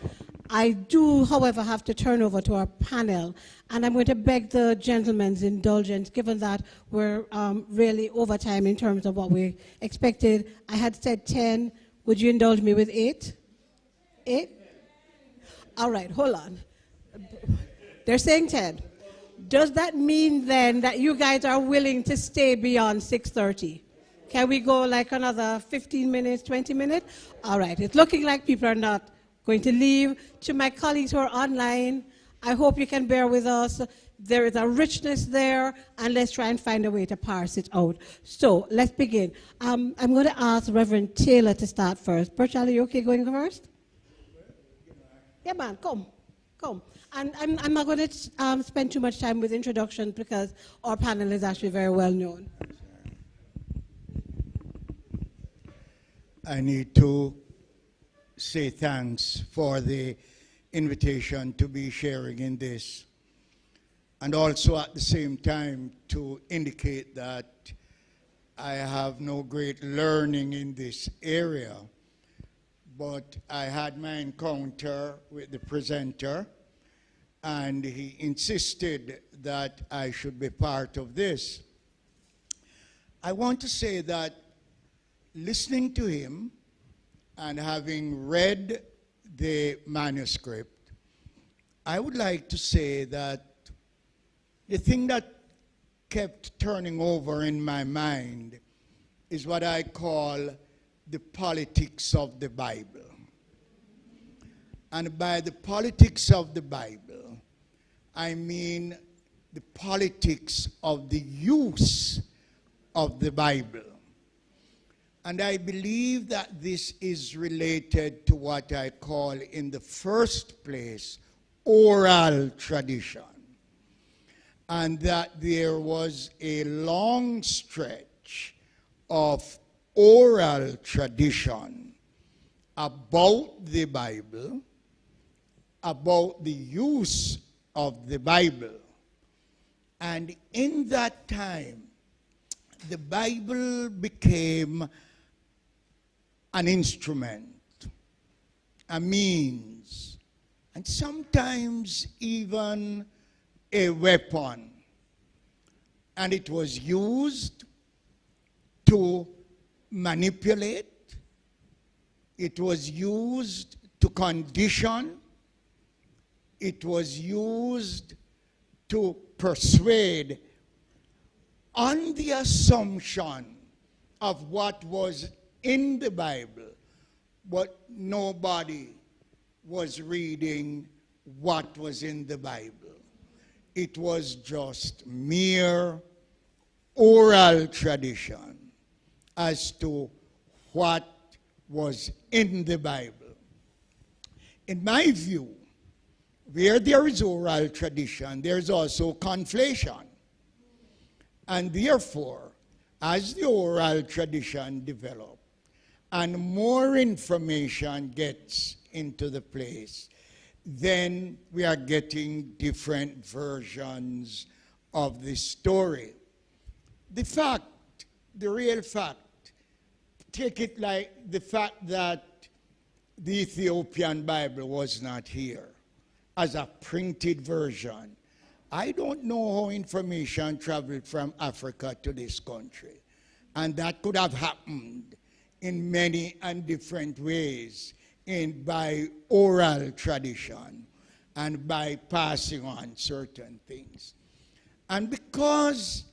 Speaker 2: I do, however, have to turn over to our panel, and I'm going to beg the gentleman's indulgence, given that we're really over time in terms of what we expected. I had said 10. Would you indulge me with 8? 8? All right, hold on. They're saying 10. Does that mean then that you guys are willing to stay beyond 6:30? Can we go like another 15 minutes, 20 minutes? All right, it's looking like people are not going to leave. To my colleagues who are online, I hope you can bear with us. There is a richness there, and let's try and find a way to parse it out. So let's begin. I'm going to ask Reverend Taylor to start first. Burchell, are you okay going first? Yeah, man, come. And I'm not going to spend too much time with introductions because our panel is actually very well known.
Speaker 5: I need to say thanks for the invitation to be sharing in this, and also at the same time to indicate that I have no great learning in this area, but I had my encounter with the presenter, and he insisted that I should be part of this. I want to say that listening to him and having read the manuscript, I would like to say that the thing that kept turning over in my mind is what I call the politics of the Bible. And by the politics of the Bible, I mean the politics of the use of the Bible. And I believe that this is related to what I call in the first place oral tradition. And that there was a long stretch of oral tradition about the Bible, about the use of the Bible. And in that time, the Bible became an instrument, a means, and sometimes even a weapon. And it was used to manipulate. It was used to condition. It was used to persuade on the assumption of what was in the Bible, but nobody was reading what was in the Bible. It was just mere oral tradition as to what was in the Bible. In my view, where there is oral tradition, there is also conflation. And therefore, as the oral tradition develops and more information gets into the place, then we are getting different versions of the story. The fact, the real fact, take it like the fact that the Ethiopian Bible was not here as a printed version. I don't know how information traveled from Africa to this country. And that could have happened in many and different ways, by oral tradition and by passing on certain things. And because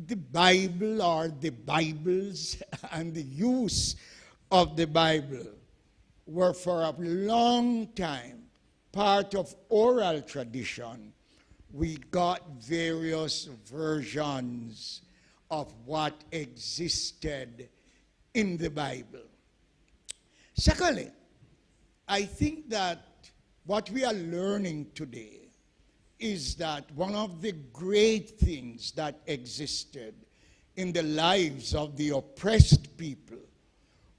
Speaker 5: the Bible or the Bibles and the use of the Bible were for a long time part of oral tradition, we got various versions of what existed in the Bible. Secondly, I think that what we are learning today is that one of the great things that existed in the lives of the oppressed people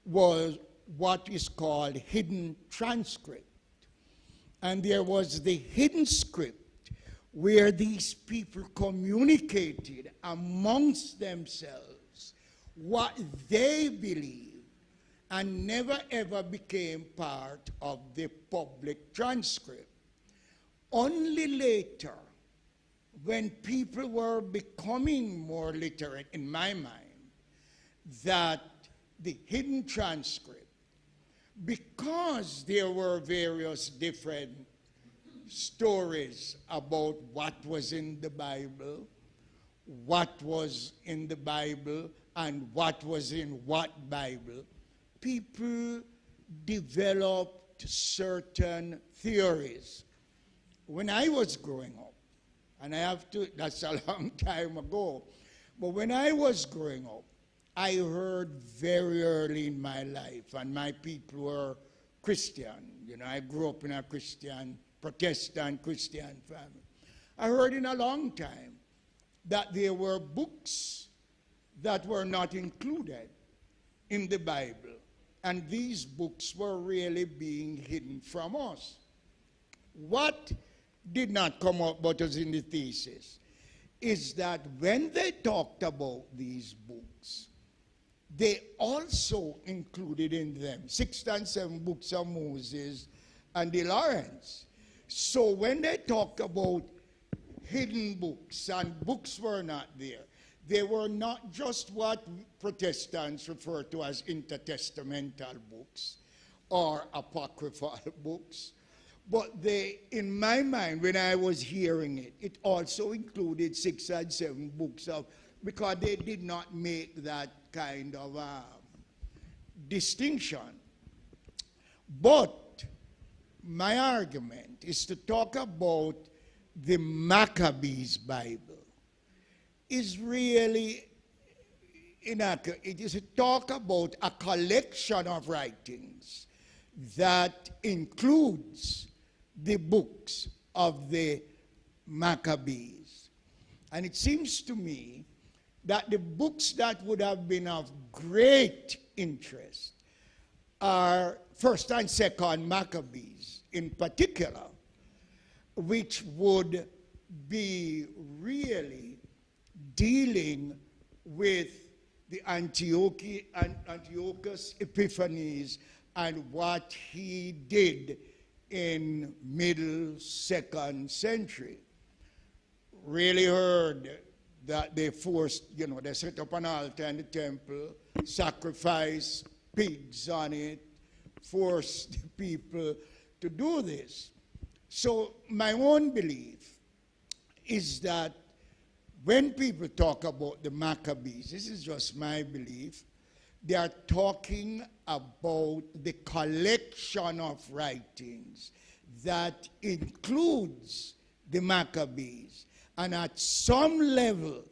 Speaker 5: was what is called hidden transcript. And there was the hidden script where these people communicated amongst themselves what they believed, and never ever became part of the public transcript. Only later, when people were becoming more literate, in my mind, that the hidden transcript, because there were various different stories about what was in the Bible, and what was in what Bible, people developed certain theories. When I was growing up, and that's a long time ago, but when I was growing up, I heard very early in my life, and my people were Christian. You know, I grew up in a Protestant Christian family. I heard in a long time that there were books that were not included in the Bible. And these books were really being hidden from us. What did not come out but was in the thesis is that when they talked about these books, they also included in them 6 and 7 books of Moses and the Lawrence. So when they talk about hidden books and books were not there, they were not just what Protestants refer to as intertestamental books or apocryphal books, but they, in my mind, when I was hearing it, it also included 6 and 7 books of, because they did not make that kind of distinction. But my argument is to talk about the Maccabees Bible is really inaccurate. It is a talk about a collection of writings that includes the books of the Maccabees. And it seems to me that the books that would have been of great interest are 1st and 2nd Maccabees in particular, which would be really dealing with the Antiochus Epiphanes and what he did in middle 2nd century. Really heard that they forced, they set up an altar in the temple, sacrifice pigs on it, forced the people to do this. So my own belief is that when people talk about the Maccabees, this is just my belief, they are talking about the collection of writings that includes the Maccabees. And at some level,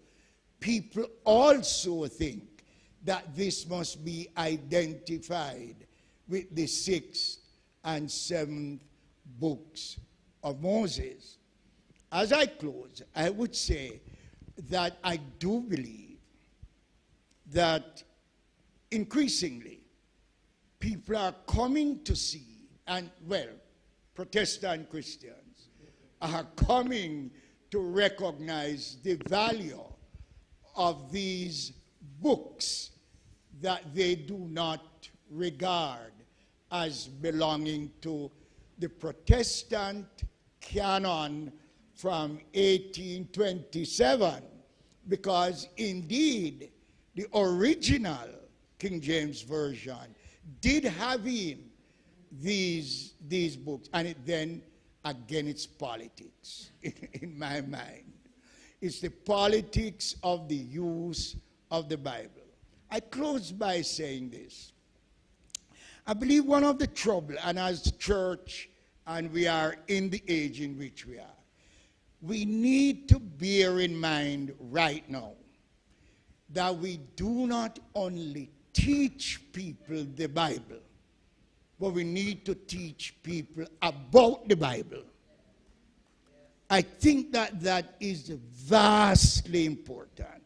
Speaker 5: people also think that this must be identified with the 6th and 7th books of Moses. As I close, I would say that I do believe that increasingly people are coming to see, and Protestant Christians are coming to recognize the value of these books that they do not regard as belonging to the Protestant canon from 1827, because indeed the original King James Version did have in these books, and then again it's politics in my mind. It's the politics of the use of the Bible. I close by saying this. I believe one of the trouble, and as the church, and we are in the age in which we are, we need to bear in mind right now that we do not only teach people the Bible, but we need to teach people about the Bible. I think that that is vastly important,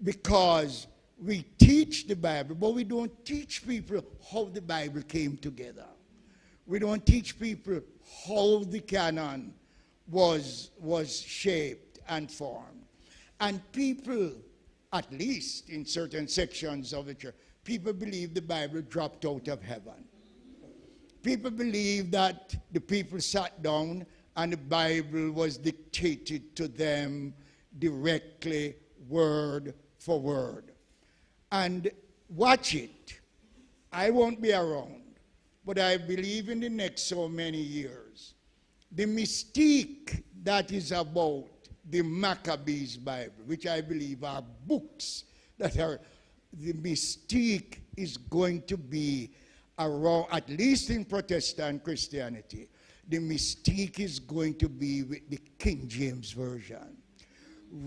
Speaker 5: because we teach the Bible, but we don't teach people how the Bible came together. We don't teach people how the canon was shaped and formed. And people, at least in certain sections of the church, people believe the Bible dropped out of heaven. People believe that the people sat down and the Bible was dictated to them directly, word for word. And watch it. I won't be around, but I believe in the next so many years, the mystique that is about the Maccabees Bible, which I believe are books that are, the mystique is going to be around, at least in Protestant Christianity, the mystique is going to be with the King James Version.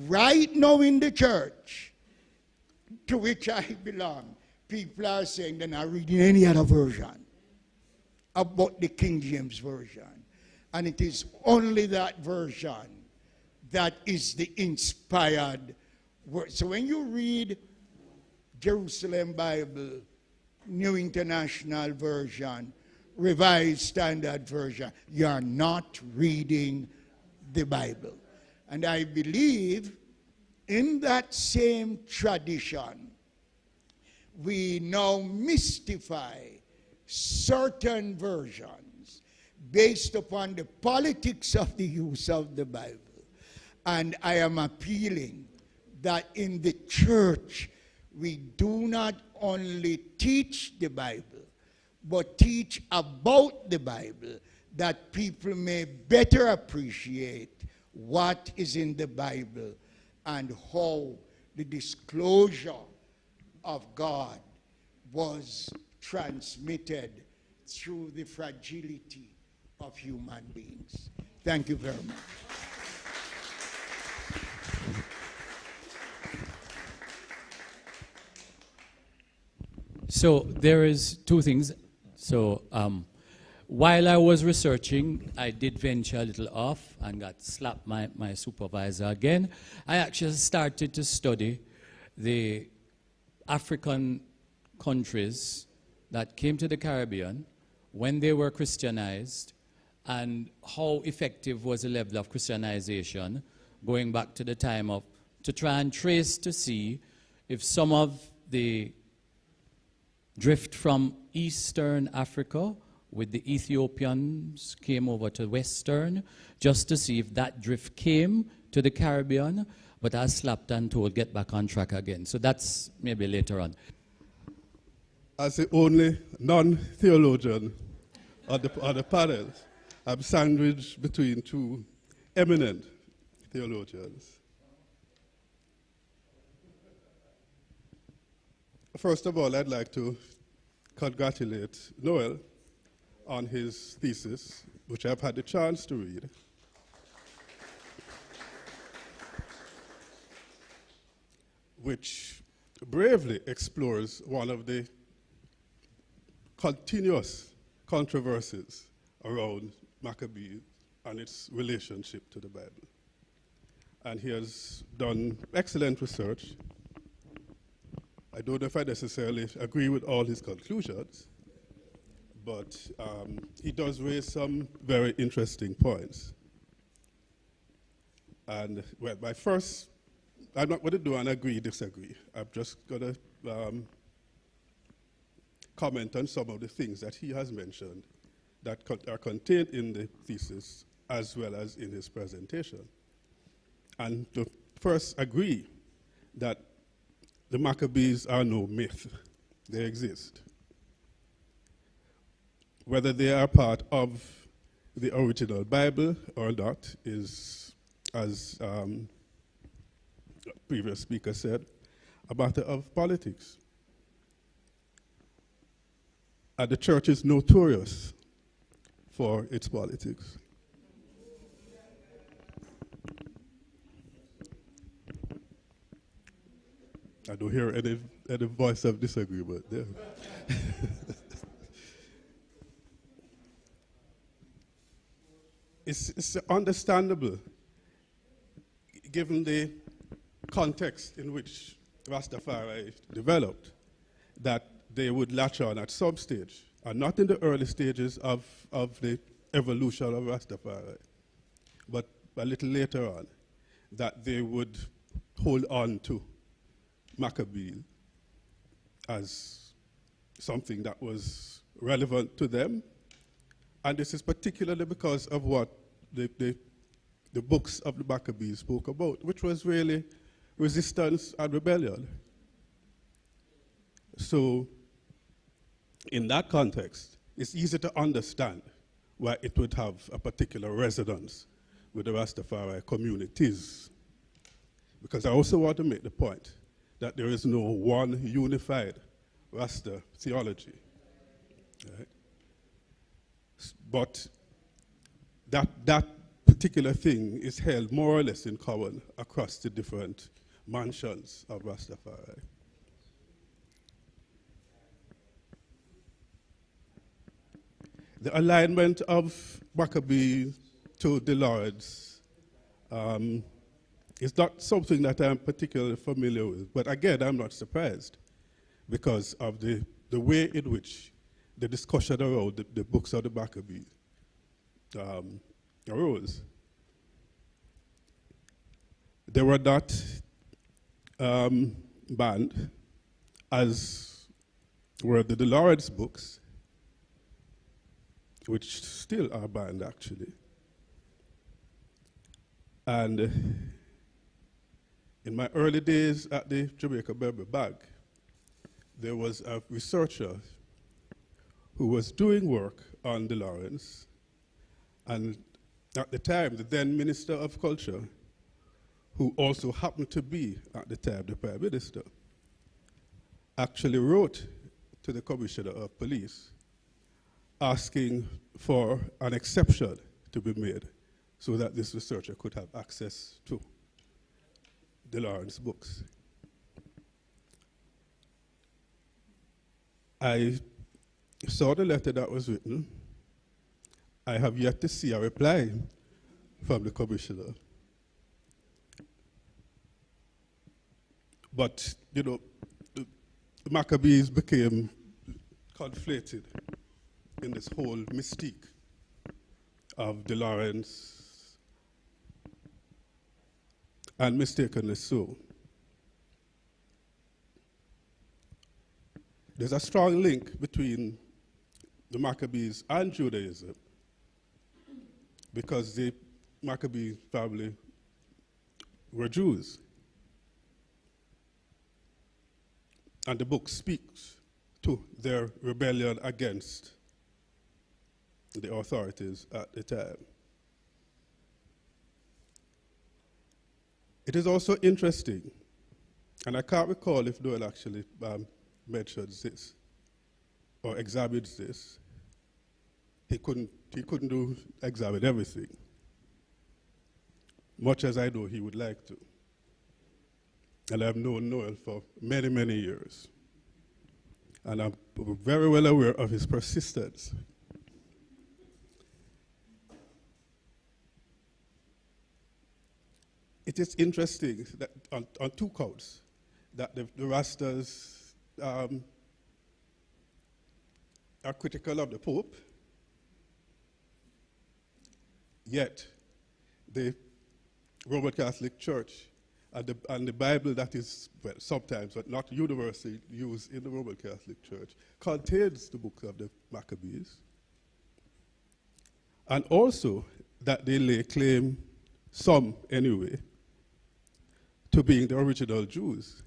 Speaker 5: Right now in the church to which I belong, people are saying they're not reading any other version about the King James Version. And it is only that version that is the inspired word. So when you read Jerusalem Bible, New International Version, Revised Standard Version, you are not reading the Bible. And I believe in that same tradition, we now mystify certain versions based upon the politics of the use of the Bible. And I am appealing that in the church, we do not only teach the Bible, but teach about the Bible, that people may better appreciate what is in the Bible and how the disclosure of God was transmitted through the fragility of human beings. Thank you very much.
Speaker 4: So there is two things. So while I was researching, I did venture a little off and got slapped by my supervisor again. I actually started to study the African countries that came to the Caribbean when they were Christianized and how effective was the level of Christianization going back to the time of, to try and trace to see if some of the drift from Eastern Africa with the Ethiopians came over to Western, just to see if that drift came to the Caribbean, but I was slapped and told, get back on track again. So that's maybe later on.
Speaker 6: As the only non-theologian on the panel, I'm sandwiched between two eminent theologians. First of all, I'd like to congratulate Noel on his thesis, which I've had the chance to read. Which bravely explores one of the continuous controversies around Maccabees and its relationship to the Bible. And he has done excellent research. I don't know if I necessarily agree with all his conclusions, but he does raise some very interesting points. And well, my first, I'm not going to do an agree-disagree. I'm just going to comment on some of the things that he has mentioned that are contained in the thesis as well as in his presentation. And to first agree that the Maccabees are no myth. They exist. Whether they are part of the original Bible or not is, as the previous speaker said, a matter of politics. And the church is notorious for its politics. I don't hear any voice of disagreement there. It's understandable, given the context in which Rastafari developed, that they would latch on at some stage, and not in the early stages of the evolution of Rastafari, but a little later on, that they would hold on to Maccabees as something that was relevant to them. And this is particularly because of what the books of the Maccabees spoke about, which was really resistance and rebellion. So in that context, it's easy to understand why it would have a particular resonance with the Rastafari communities. Because I also want to make the point that there is no one unified Rasta theology. Right? But that particular thing is held more or less in common across the different mansions of Rastafari. The alignment of Maccabees to the Lords is not something that I'm particularly familiar with, but again, I'm not surprised because of the way in which the discussion around the books of the Maccabees arose. They were not banned, as were the Lords books, which still are banned, actually. And in my early days at the Jamaica Bible Bank, there was a researcher who was doing work on the Lawrence, and at the time, the then Minister of Culture, who also happened to be at the time the Prime Minister, actually wrote to the Commissioner of Police asking for an exception to be made so that this researcher could have access to the Lawrence books. I saw the letter that was written. I have yet to see a reply from the commissioner. But, you know, the Maccabees became conflated in this whole mystique of the Lawrence, and mistakenly so. There's a strong link between the Maccabees and Judaism because the Maccabee family were Jews. And the book speaks to their rebellion against the authorities at the time. It is also interesting, and I can't recall if Noel actually mentions this or examines this. He couldn't examine everything, much as I know he would like to. And I've known Noel for many, many years. And I'm very well aware of his persistence. It is interesting that on two counts that the Rastas are critical of the Pope, yet the Roman Catholic Church and the Bible that is, well, sometimes, but not universally used in the Roman Catholic Church, contains the book of the Maccabees. And also that they lay claim, some anyway, to being the original Jews.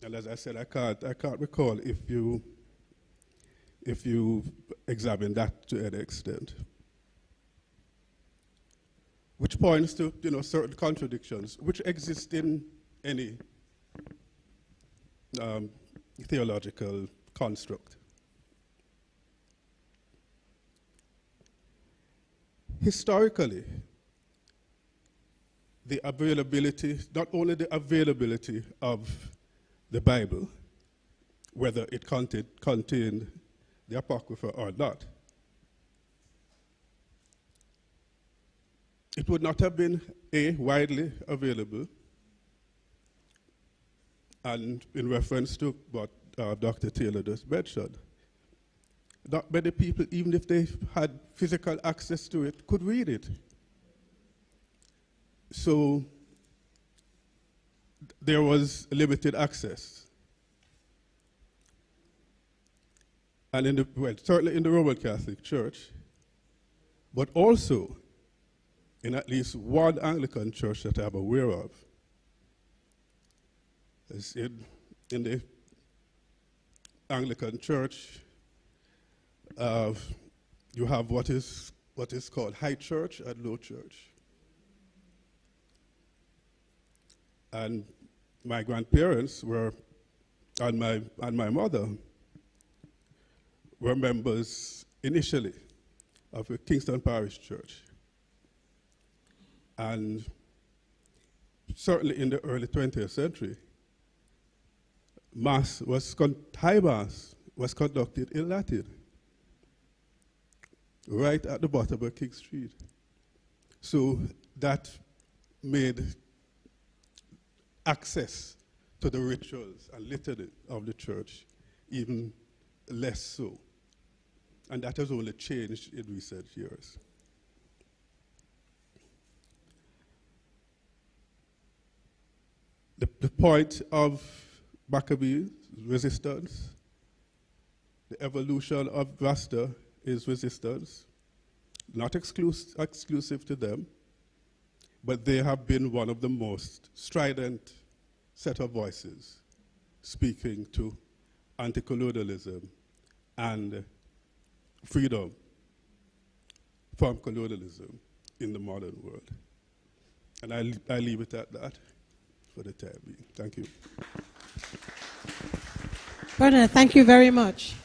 Speaker 6: And as I said, I can't recall if you examine that to any extent. Which points to, you know, certain contradictions which exist in any theological construct. Historically, the availability, not only the availability of the Bible, whether it contained the Apocrypha or not, it would not have been, A, widely available, and in reference to what Dr. Taylor just mentioned, not many people, even if they had physical access to it, could read it. So there was limited access. And certainly in the Roman Catholic Church, but also in at least one Anglican church that I'm aware of. As in the Anglican Church, you have what is called High Church and Low Church. And my grandparents were, and my mother were members initially of the Kingston Parish Church. And certainly in the early 20th century, High Mass was conducted in Latin, right at the bottom of King Street. So that made access to the rituals and liturgy of the church even less so. And that has only changed in recent years. The point of Maccabees resistance, the evolution of Rasta is resistance, not exclusive to them, but they have been one of the most strident set of voices speaking to anti-colonialism and freedom from colonialism in the modern world. And I leave it at that for the time being. Thank you.
Speaker 2: Bernard, thank you very much.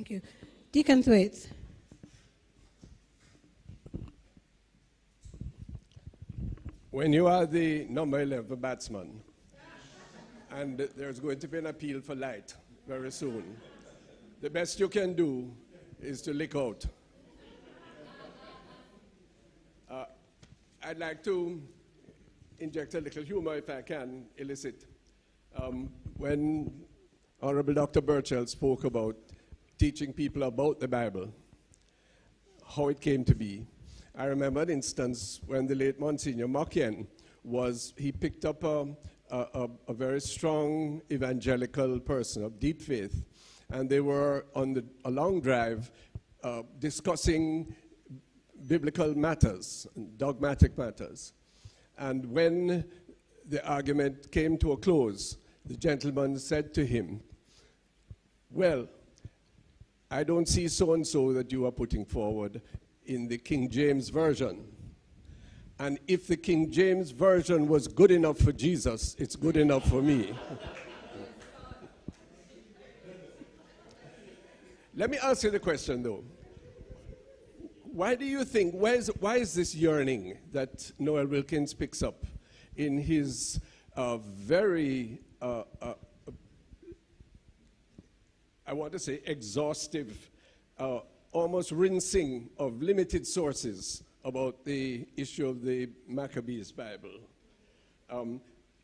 Speaker 2: Thank you. Deacon Thwaites.
Speaker 1: When you are the number 11 batsman, and there's going to be an appeal for light very soon, the best you can do is to lick out. I'd like to inject a little humor, if I can elicit. When Honorable Dr. Burchell spoke about teaching people about the Bible, how it came to be, I remember an instance when the late Monsignor Mokian he picked up a very strong evangelical person of deep faith, and they were on a long drive discussing biblical matters, dogmatic matters. And when the argument came to a close, the gentleman said to him, "Well, I don't see so-and-so that you are putting forward in the King James Version. And if the King James Version was good enough for Jesus, it's good enough for me." Let me ask you the question, though. Why do you think, why is this yearning that Noel Wilkins picks up in his very, I want to say, exhaustive, almost rinsing of limited sources about the issue of the Maccabees Bible?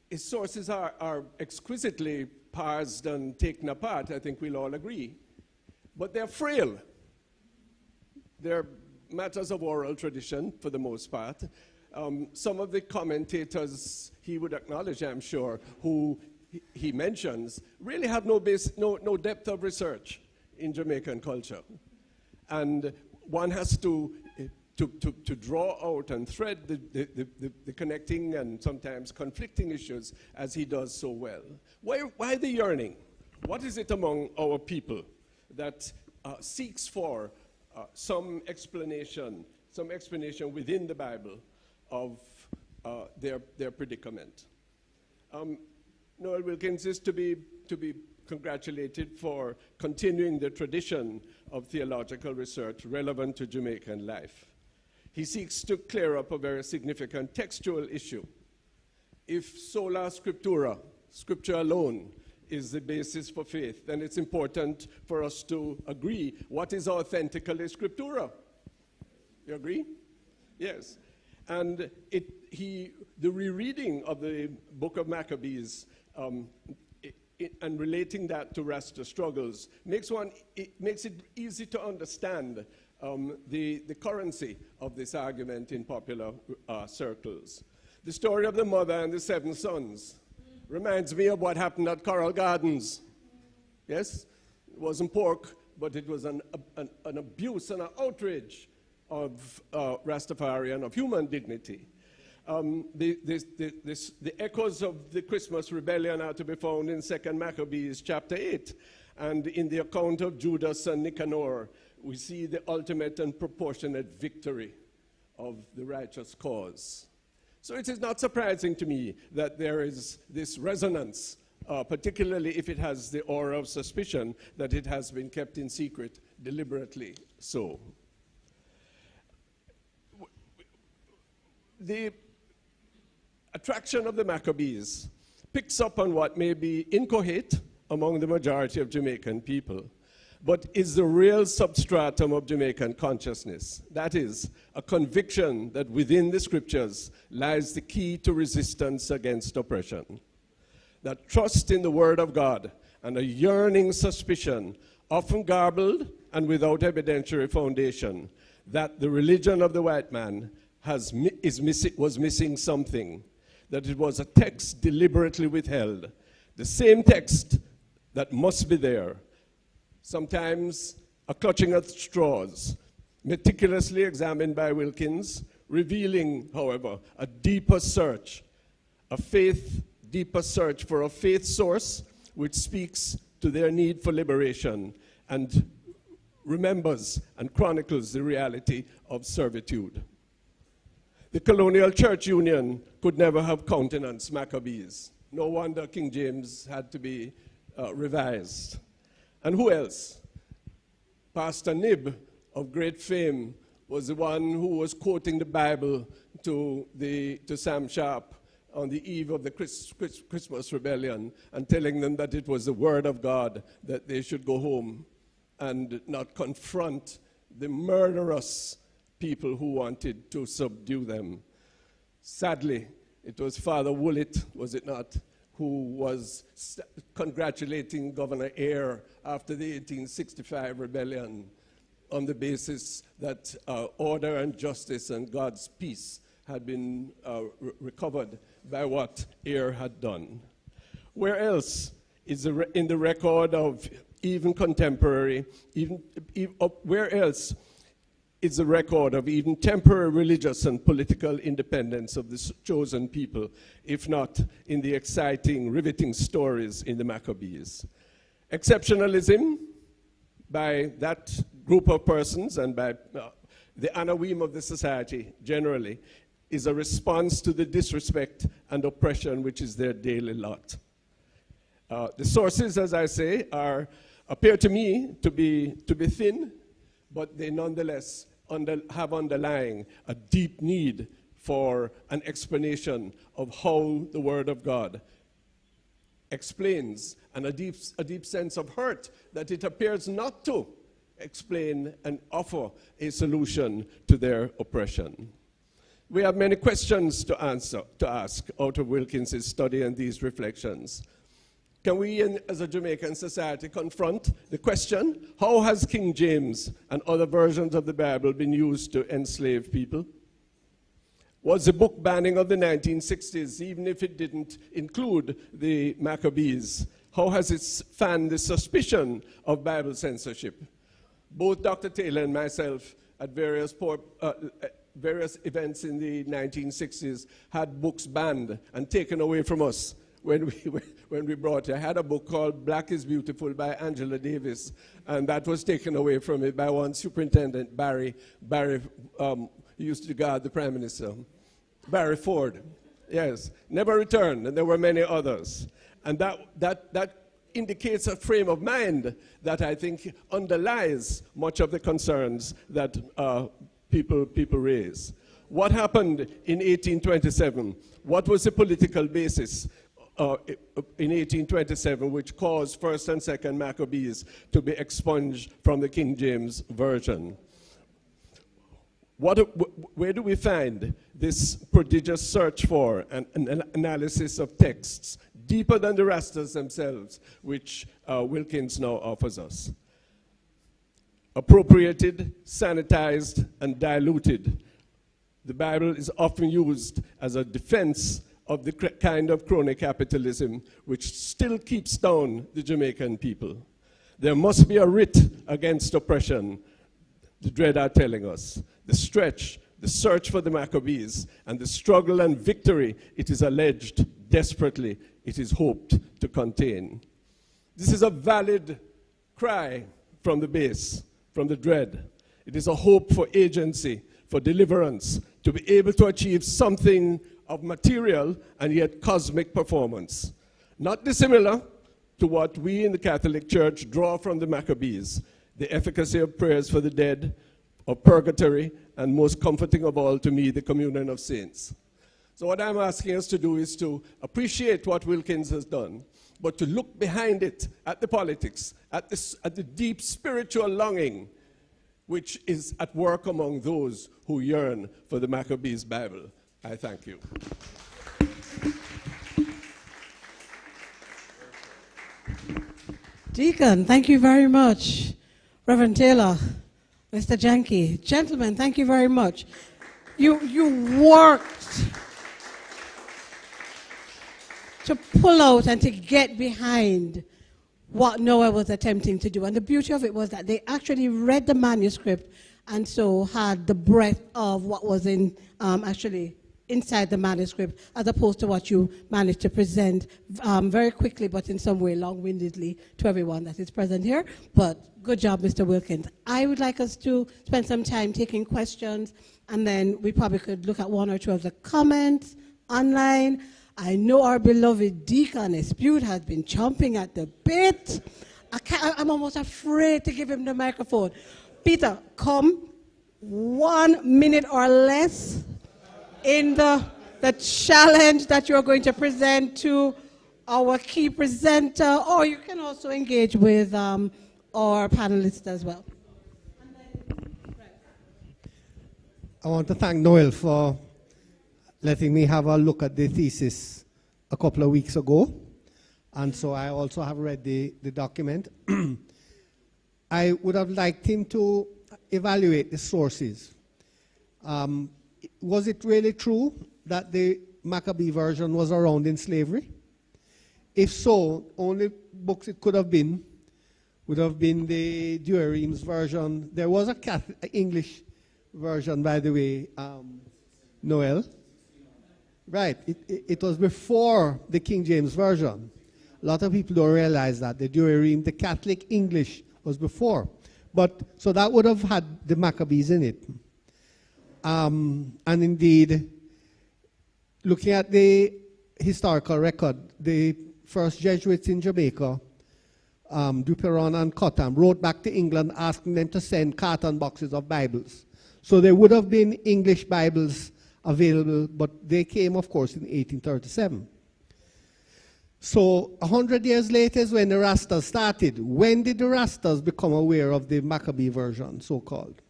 Speaker 1: His sources are exquisitely parsed and taken apart, I think we'll all agree. But they're frail. They're matters of oral tradition, for the most part. Some of the commentators he would acknowledge, I'm sure, who he mentions, really have no depth of research in Jamaican culture. And one has to draw out and thread the connecting and sometimes conflicting issues as he does so well. Why the yearning? What is it among our people that seeks for some explanation within the Bible of their predicament? Noel Wilkins is to be congratulated for continuing the tradition of theological research relevant to Jamaican life. He seeks to clear up a very significant textual issue. If sola scriptura, scripture alone, is the basis for faith, then it's important for us to agree what is authentically scriptura. You agree? Yes. And the rereading of the book of Maccabees and relating that to Rasta struggles makes it easy to understand the currency of this argument in popular circles. The story of the mother and the 7 sons reminds me of what happened at Coral Gardens. Yes? It wasn't pork, but it was an abuse and an outrage of Rastafarian, of human dignity. The echoes of the Christmas rebellion are to be found in 2 Maccabees chapter 8. And in the account of Judas and Nicanor, we see the ultimate and proportionate victory of the righteous cause. So it is not surprising to me that there is this resonance, particularly if it has the aura of suspicion that it has been kept in secret deliberately so. The attraction of the Maccabees picks up on what may be incoherent among the majority of Jamaican people, but is the real substratum of Jamaican consciousness. That is, a conviction that within the scriptures lies the key to resistance against oppression. That trust in the word of God and a yearning suspicion, often garbled and without evidentiary foundation, that the religion of the white man was missing something, that it was a text deliberately withheld, the same text that must be there, sometimes a clutching at straws, meticulously examined by Wilkins, revealing, however, a deeper search for a faith source which speaks to their need for liberation and remembers and chronicles the reality of servitude. The colonial church union could never have countenanced Maccabees. No wonder King James had to be revised. And who else? Pastor Nib of great fame was the one who was quoting the Bible to Sam Sharp on the eve of the Christmas rebellion and telling them that it was the word of God, that they should go home and not confront the murderous people who wanted to subdue them. Sadly, it was Father Woolett, was it not, who was congratulating Governor Eyre after the 1865 rebellion on the basis that order and justice and God's peace had been recovered by what Eyre had done. Where else is in the record of even contemporary, where else is the record of even temporary religious and political independence of the chosen people, if not in the exciting, riveting stories in the Maccabees? Exceptionalism by that group of persons and by the Anawim of the society generally is a response to the disrespect and oppression which is their daily lot. The sources, as I say, appear to me to be thin, but they nonetheless have underlying a deep need for an explanation of how the Word of God explains, and a deep sense of hurt that it appears not to explain and offer a solution to their oppression. We have many questions to ask out of Wilkins' study and these reflections. Can we, as a Jamaican society, confront the question, how has King James and other versions of the Bible been used to enslave people? Was the book banning of the 1960s, even if it didn't include the Maccabees, how has it fanned the suspicion of Bible censorship? Both Dr. Taylor and myself at various events in the 1960s had books banned and taken away from us when we brought it. I had a book called Black is Beautiful by Angela Davis, and that was taken away from me by one superintendent, Barry used to guard the Prime Minister. Barry Ford, yes, never returned, and there were many others. And that indicates a frame of mind that I think underlies much of the concerns that people raise. What happened in 1827? What was the political basis in 1827 which caused 1st and 2nd Maccabees to be expunged from the King James Version? Where do we find this prodigious search for an analysis of texts deeper than the rasters themselves, which Wilkins now offers us? Appropriated, sanitized, and diluted, the Bible is often used as a defense of the kind of crony capitalism which still keeps down the Jamaican people. There must be a writ against oppression, the Dread are telling us. The stretch, the search for the Maccabees, and the struggle and victory, it is alleged desperately, it is hoped to contain. This is a valid cry from the base, from the Dread. It is a hope for agency, for deliverance, to be able to achieve something of material and yet cosmic performance. Not dissimilar to what we in the Catholic Church draw from the Maccabees, the efficacy of prayers for the dead, of purgatory, and most comforting of all to me, the communion of saints. So what I'm asking us to do is to appreciate what Wilkins has done, but to look behind it at the politics, at the deep spiritual longing which is at work among those who yearn for the Maccabees Bible. I thank you.
Speaker 2: Deacon, thank you very much. Reverend Taylor, Mr. Jankee, gentlemen, thank you very much. You worked to pull out and to get behind what Noel was attempting to do. And the beauty of it was that they actually read the manuscript and so had the breadth of what was in actually inside the manuscript, as opposed to what you managed to present very quickly, but in some way long-windedly to everyone that is present here. But good job, Mr. Wilkins. I would like us to spend some time taking questions, and then we probably could look at one or two of the comments online. I know our beloved Deacon Espute has been chomping at the bit, I'm almost afraid to give him the microphone. Peter, come 1 minute or less in the challenge that you're going to present to our key presenter, or you can also engage with our panelists as well.
Speaker 7: I want to thank Noel for letting me have a look at the thesis a couple of weeks ago. And so I also have read the document. I would have liked him to evaluate the sources. Was it really true that the Maccabee version was around in slavery? If so, only books it could have been would have been the Douay-Rheims version. There was a English version, by the way, Noel. Right, it was before the King James version. A lot of people don't realize that. The Douay-Rheims, the Catholic English was before. But, so that would have had the Maccabees in it. And indeed, looking at the historical record, the first Jesuits in Jamaica, Duperon and Cottam, wrote back to England asking them to send carton boxes of Bibles. So there would have been English Bibles available, but they came, of course, in 1837. So 100 years later is when the Rastas started. When did the Rastas become aware of the Maccabee version, so-called?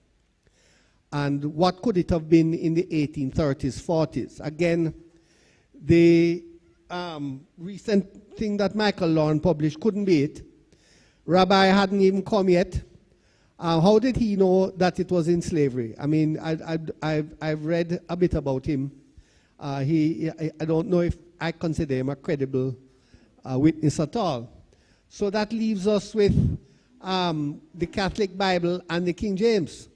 Speaker 7: And what could it have been in the 1830s, 40s? Again, the recent thing that Michael Lorne published couldn't be it. Rabbi hadn't even come yet. How did he know that it was in slavery? I mean, I've read a bit about him. I don't know if I consider him a credible witness at all. So that leaves us with the Catholic Bible and the King James.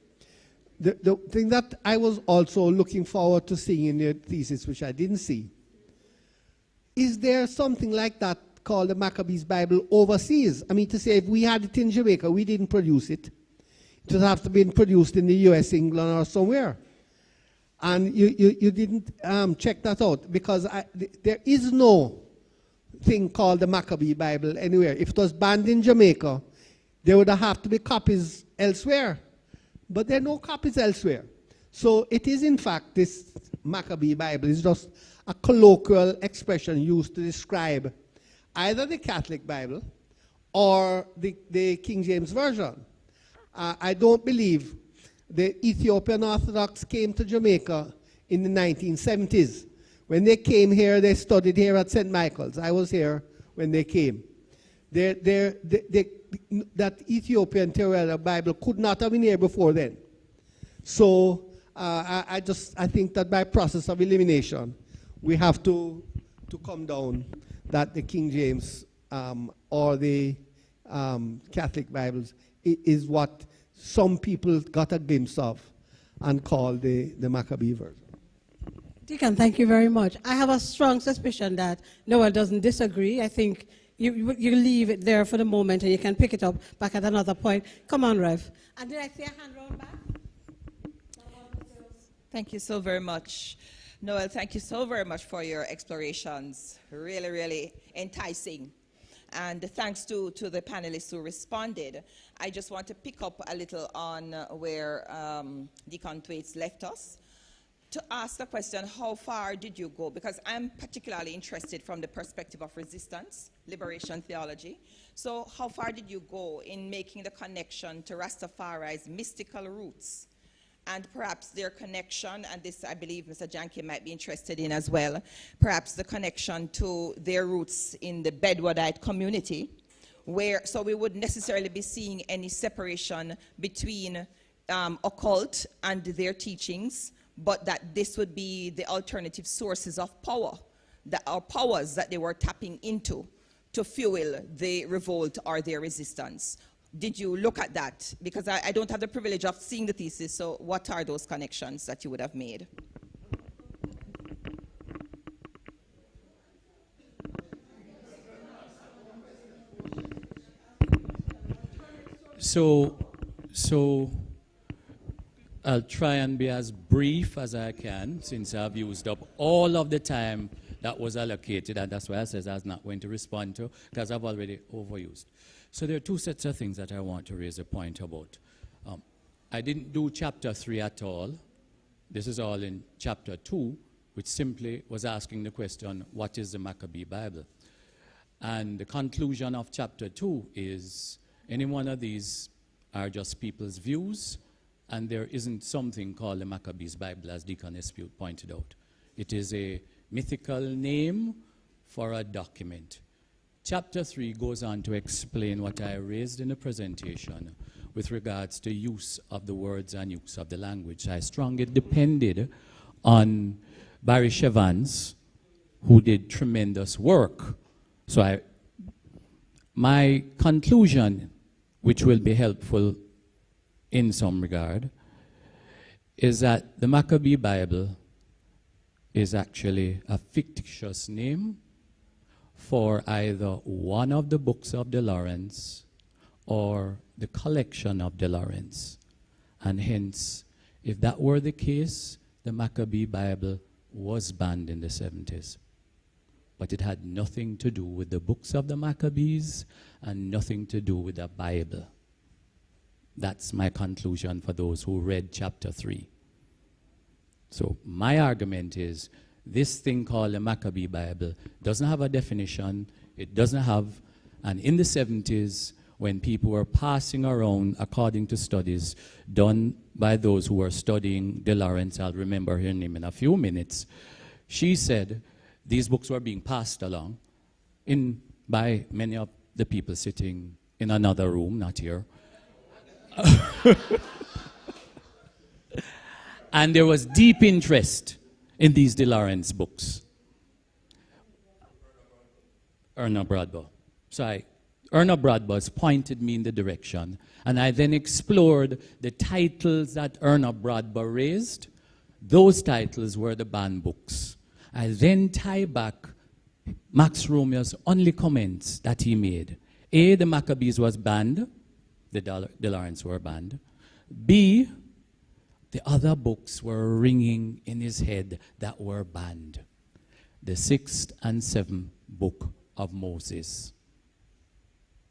Speaker 7: The thing that I was also looking forward to seeing in your thesis, which I didn't see, is there something like that called the Maccabees Bible overseas? I mean, to say if we had it in Jamaica, we didn't produce it. It would have to be produced in the US, England, or somewhere. And you didn't check that out, because there is no thing called the Maccabee Bible anywhere. If it was banned in Jamaica, there would have to be copies elsewhere. But there are no copies elsewhere. So it is, in fact, this Maccabee Bible is just a colloquial expression used to describe either the Catholic Bible or the King James Version. I don't believe the Ethiopian Orthodox came to Jamaica in the 1970s. When they came here, they studied here at St. Michael's. I was here when they came. That Ethiopian Theological Bible could not have been here before then. So I think that by process of elimination, we have to come down that the King James or the Catholic Bibles is what some people got a glimpse of and called the Maccabee version.
Speaker 2: Deacon, thank you very much. I have a strong suspicion that Noel doesn't disagree. I think you leave it there for the moment and you can pick it up back at another point. Come on, Rev. And did I see a hand round back?
Speaker 8: Thank you so very much. Noel, thank you so very much for your explorations. Really, really enticing. And thanks to the panelists who responded. I just want to pick up a little on where Deacon Thwaites left us, to ask the question, how far did you go? Because I'm particularly interested from the perspective of resistance, liberation theology. So how far did you go in making the connection to Rastafari's mystical roots? And perhaps their connection, and this I believe Mr. Jankee might be interested in as well, perhaps the connection to their roots in the Bedouinite community, where, so we wouldn't necessarily be seeing any separation between occult and their teachings, but that this would be the alternative sources of power, or powers that they were tapping into to fuel the revolt or their resistance. Did you look at that? Because I don't have the privilege of seeing the thesis, so what are those connections that you would have made?
Speaker 4: So I'll try and be as brief as I can, since I've used up all of the time that was allocated, and that's why I said I was not going to respond to, because I've already overused. So there are two sets of things that I want to raise a point about. I didn't do chapter 3 at all. This is all in chapter 2, which simply was asking the question, what is the Maccabee Bible? And the conclusion of chapter 2 is, any one of these are just people's views, and there isn't something called the Maccabees Bible, as Deacon Espute pointed out. It is a mythical name for a document. Chapter 3 goes on to explain what I raised in the presentation with regards to use of the words and use of the language. I strongly depended on Barry Chevans, who did tremendous work. So my conclusion, which will be helpful in some regard, is that the Maccabee Bible is actually a fictitious name for either one of the books of the Lawrence or the collection of the Lawrence. And hence, if that were the case, the Maccabee Bible was banned in the 70s. But it had nothing to do with the books of the Maccabees and nothing to do with the Bible. That's my conclusion for those who read chapter 3. So my argument is, this thing called the Maccabee Bible doesn't have a definition. It doesn't have, and in the 70s, when people were passing around, according to studies done by those who were studying De Lawrence, I'll remember her name in a few minutes, she said these books were being passed along by many of the people sitting in another room, not here. And there was deep interest in these De Lawrence books. Erna Bradbaugh. Erna Bradbaugh pointed me in the direction, and I then explored the titles that Erna Bradbaugh raised. Those titles were the banned books. I then tie back Max Romeo's only comments that he made. A, the Maccabees was banned, the De Lawrence were banned. B, the other books were ringing in his head that were banned. The 6th and 7th book of Moses.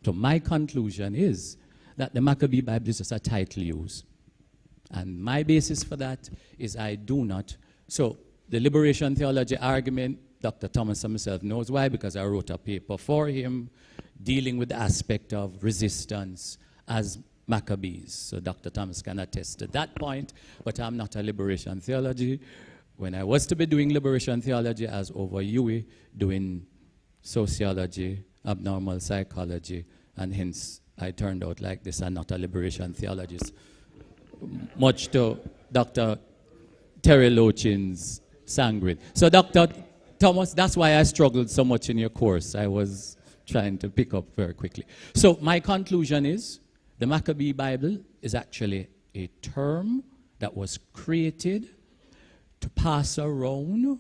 Speaker 4: So my conclusion is that the Maccabee Bible is just a title use. And my basis for that is I do not. So the liberation theology argument, Dr. Thomas himself knows why, because I wrote a paper for him dealing with the aspect of resistance as Maccabees. So Dr. Thomas can attest to that point, but I'm not a liberation theology. When I was to be doing liberation theology, I was over UWI doing sociology, abnormal psychology, and hence I turned out like this and not a liberation theologist. Much to Dr. Terry Lochin's sanguine. So Dr. Thomas, that's why I struggled so much in your course. I was trying to pick up very quickly. So my conclusion is, the Maccabee Bible is actually a term that was created to pass around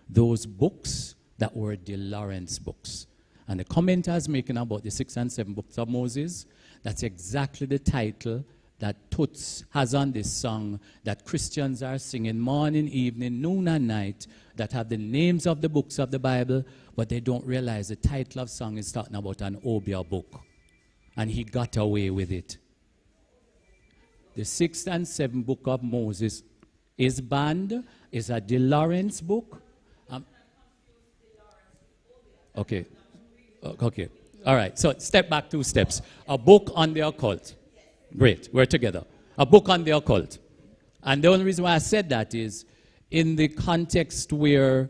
Speaker 4: those books that were De Lawrence books. And the comment I was making about the 6 and 7 books of Moses, that's exactly the title that Toots has on this song that Christians are singing morning, evening, noon, and night, that have the names of the books of the Bible, but they don't realize the title of song is talking about an Obia book. And he got away with it. The 6th and 7th book of Moses is banned, is a De Lawrence book. Okay. Okay. All right. So step back 2 steps. A book on the occult. Great. We're together. A book on the occult. And the only reason why I said that is in the context where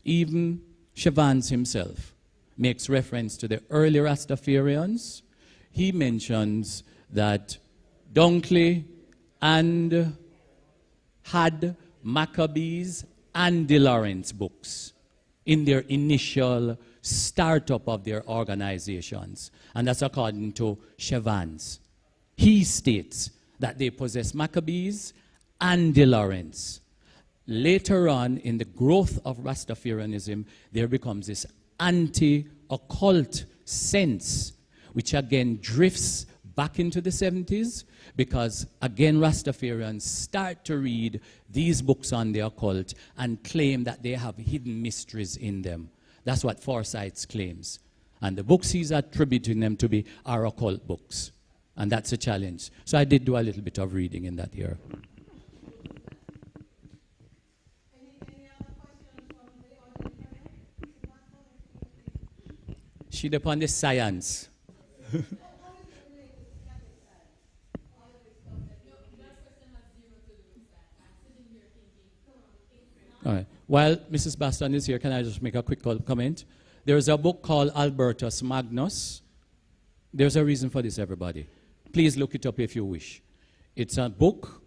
Speaker 4: even Chevans himself makes reference to the early Rastafarians, he mentions that Dunkley and had Maccabees and De Lawrence books in their initial startup of their organizations. And that's according to Chevans. He states that they possess Maccabees and De Lawrence. Later on, in the growth of Rastafarianism, there becomes this anti-occult sense, which again drifts back into the 70s, because again Rastafarians start to read these books on the occult and claim that they have hidden mysteries in them. That's what Forsyth claims. And the books he's attributing them to be are occult books. And that's a challenge. So I did do a little bit of reading in that year.
Speaker 2: Any other questions from the audience?
Speaker 4: She upon the science. All right. While Mrs. Baston is here, can I just make a quick comment? There's a book called Albertus Magnus. There's a reason for this, everybody. Please look it up if you wish. It's a book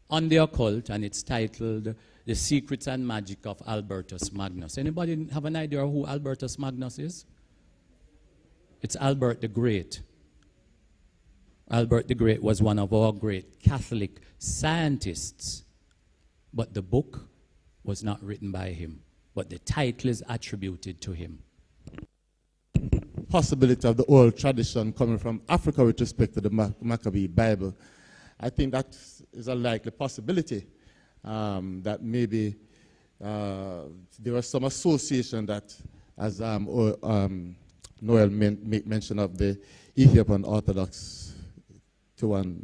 Speaker 4: on the occult, and it's titled The Secrets and Magic of Albertus Magnus. Anybody have an idea of who Albertus Magnus is? It's Albert the Great. Albert the Great was one of our great Catholic scientists, but the book was not written by him, but the title is attributed to him.
Speaker 9: Possibility of the old tradition coming from Africa with respect to the Maccabee Bible. I think that is a likely possibility, that maybe there was some association that, as Noel make mention of the Ethiopian Orthodox Tewahedo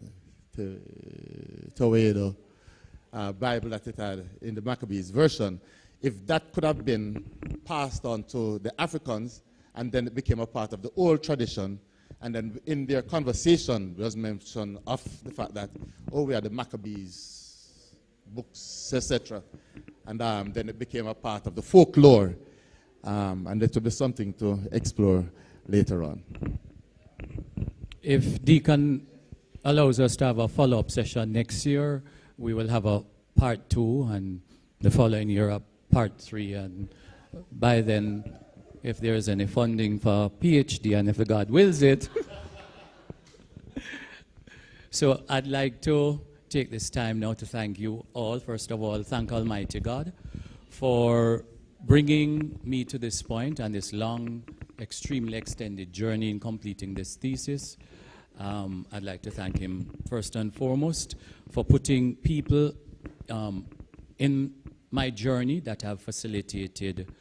Speaker 9: Bible that it had in the Maccabees version, if that could have been passed on to the Africans, and then it became a part of the old tradition, and then in their conversation was mention of the fact that, oh, we are the Maccabees books, etc. And then it became a part of the folklore, and it will be something to explore later on.
Speaker 4: If Deacon allows us to have a follow-up session next year, we will have a part 2, and the following year a part 3, and by then, if there is any funding for PhD, and if the God wills it. So I'd like to take this time now to thank you all. First of all, thank Almighty God for bringing me to this point and this long, extremely extended journey in completing this thesis. I'd like to thank him first and foremost for putting people in my journey that have facilitated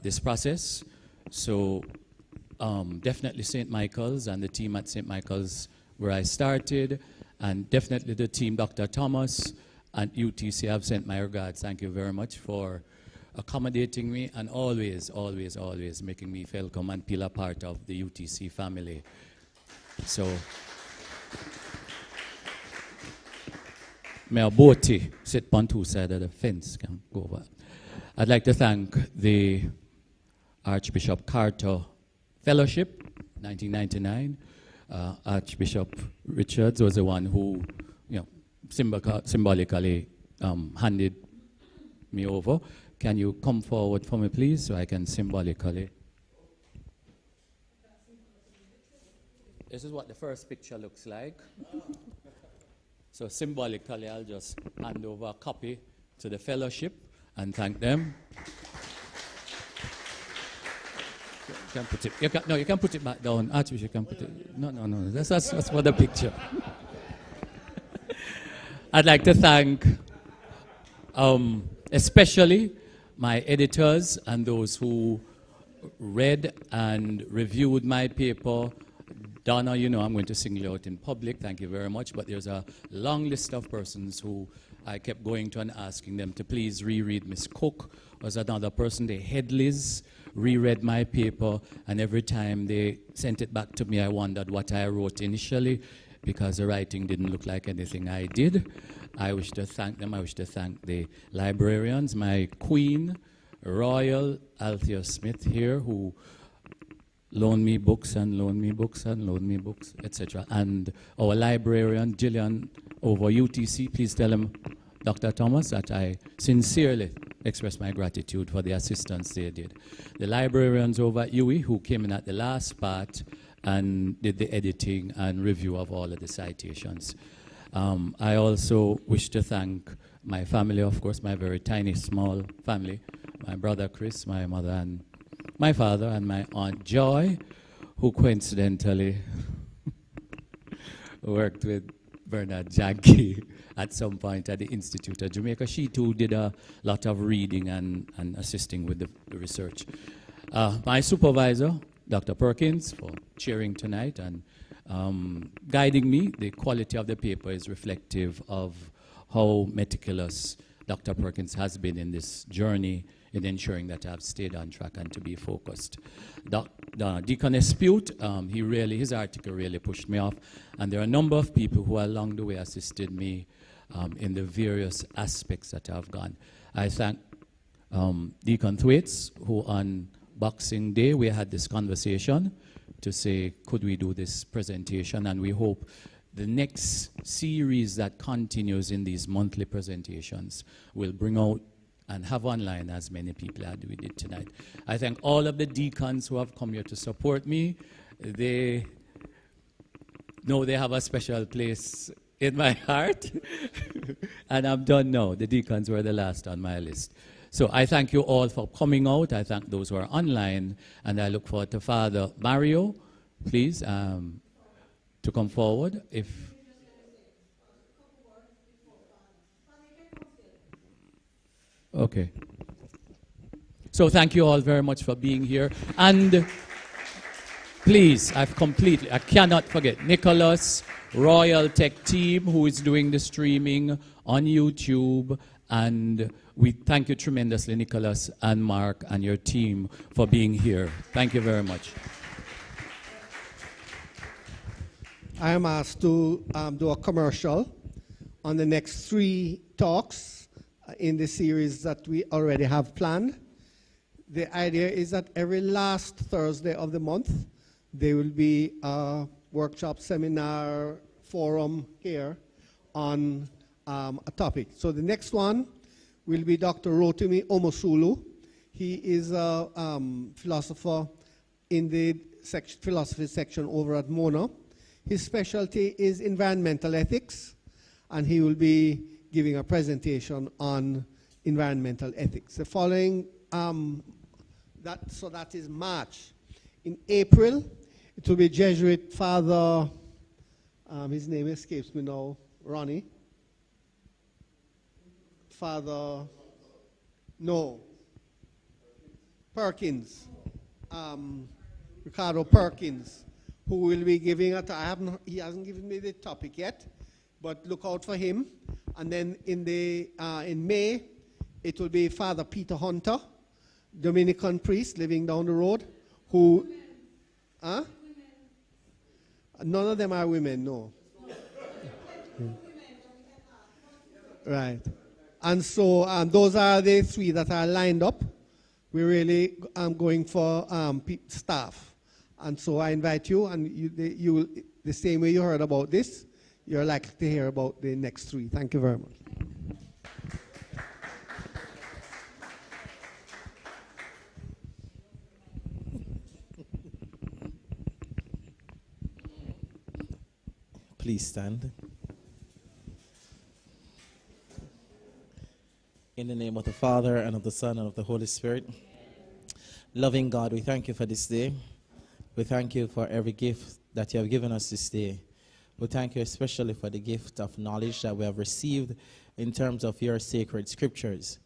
Speaker 4: this process. So definitely St. Michael's and the team at St. Michael's where I started, and definitely the team, Dr. Thomas and UTC, I've sent my regards. Thank you very much for accommodating me and always, always, always making me feel welcome and feel a part of the UTC family. So, may Boti sit on two sides of the fence, can go over. I'd like to thank the Archbishop Carter Fellowship, 1999. Archbishop Richards was the one who, symbolically handed me over. Can you come forward for me, please, so I can symbolically? This is what the first picture looks like. So symbolically, I'll just hand over a copy to the fellowship and thank them. You can put it. You can put it back down. Archbishop, you can put it. No. That's for the picture. I'd like to thank, especially my editors and those who read and reviewed my paper. Donna, I'm going to single you out in public. Thank you very much. But there's a long list of persons who I kept going to and asking them to please reread. Miss Cook was another person. The Headleys reread my paper, and every time they sent it back to me, I wondered what I wrote initially, because the writing didn't look like anything I did. I wish to thank them. I wish to thank the librarians, my queen, Royal Althea Smith here, who loaned me books and loaned me books and loaned me books, etc. And our librarian, Gillian, over UTC, please tell him, Dr. Thomas, that I sincerely express my gratitude for the assistance they did. The librarians over at UWI, who came in at the last part and did the editing and review of all of the citations. I also wish to thank my family, of course, my very tiny, small family, my brother Chris, my mother, and my father, and my Aunt Joy, who coincidentally worked with Bernard Jankee at some point at the Institute of Jamaica. She too did a lot of reading and assisting with the research. My supervisor, Dr. Perkins for chairing tonight and guiding me. The quality of the paper is reflective of how meticulous Dr. Perkins has been in this journey in ensuring that I've stayed on track and to be focused. Deacon Espute, his article really pushed me off, and there are a number of people who along the way assisted me in the various aspects that I've gone. I thank Deacon Thwaites, who on Boxing Day we had this conversation to say, could we do this presentation, and we hope the next series that continues in these monthly presentations will bring out and have online as many people as we did tonight. I thank all of the deacons who have come here to support me. They know they have a special place in my heart. And I'm done now. The deacons were the last on my list. So I thank you all for coming out. I thank those who are online. And I look forward to Father Mario, please, to come forward. Okay. So thank you all very much for being here. And please, I cannot forget Nicholas, Royal Tech Team, who is doing the streaming on YouTube. And we thank you tremendously, Nicholas and Mark and your team, for being here. Thank you very much.
Speaker 7: I am asked to do a commercial on the next 3 talks in the series that we already have planned. The idea is that every last Thursday of the month, there will be a workshop, seminar, forum here on a topic. So the next one will be Dr. Rotimi Omosulu. He is a philosopher in the philosophy section over at Mona. His specialty is environmental ethics, and he will be giving a presentation on environmental ethics. The following, that is March. In April, it will be Jesuit Father, his name escapes me now, Ronnie. Father, no, Perkins, Ricardo Perkins, who will be giving he hasn't given me the topic yet, but look out for him. And then in May, it will be Father Peter Hunter, Dominican priest living down the road, who, none of them are women, no. Right. And so those are the 3 that are lined up. We're really going for staff. And so I invite you, and you will, the same way you heard about this, you're likely to hear about the next 3. Thank you very much.
Speaker 10: Please stand. In the name of the Father, and of the Son, and of the Holy Spirit. Loving God, we thank you for this day. We thank you for every gift that you have given us this day. We thank you especially for the gift of knowledge that we have received in terms of your sacred scriptures.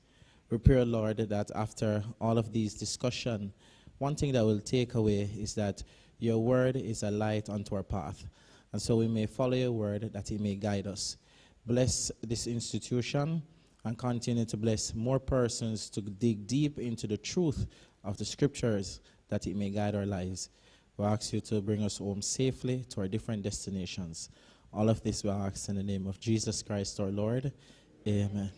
Speaker 10: We pray, Lord, that after all of these discussion, one thing that we'll take away is that your word is a light unto our path. And so we may follow your word, that it may guide us. Bless this institution and continue to bless more persons to dig deep into the truth of the scriptures, that it may guide our lives. We ask you to bring us home safely to our different destinations. All of this we ask in the name of Jesus Christ our Lord. Amen.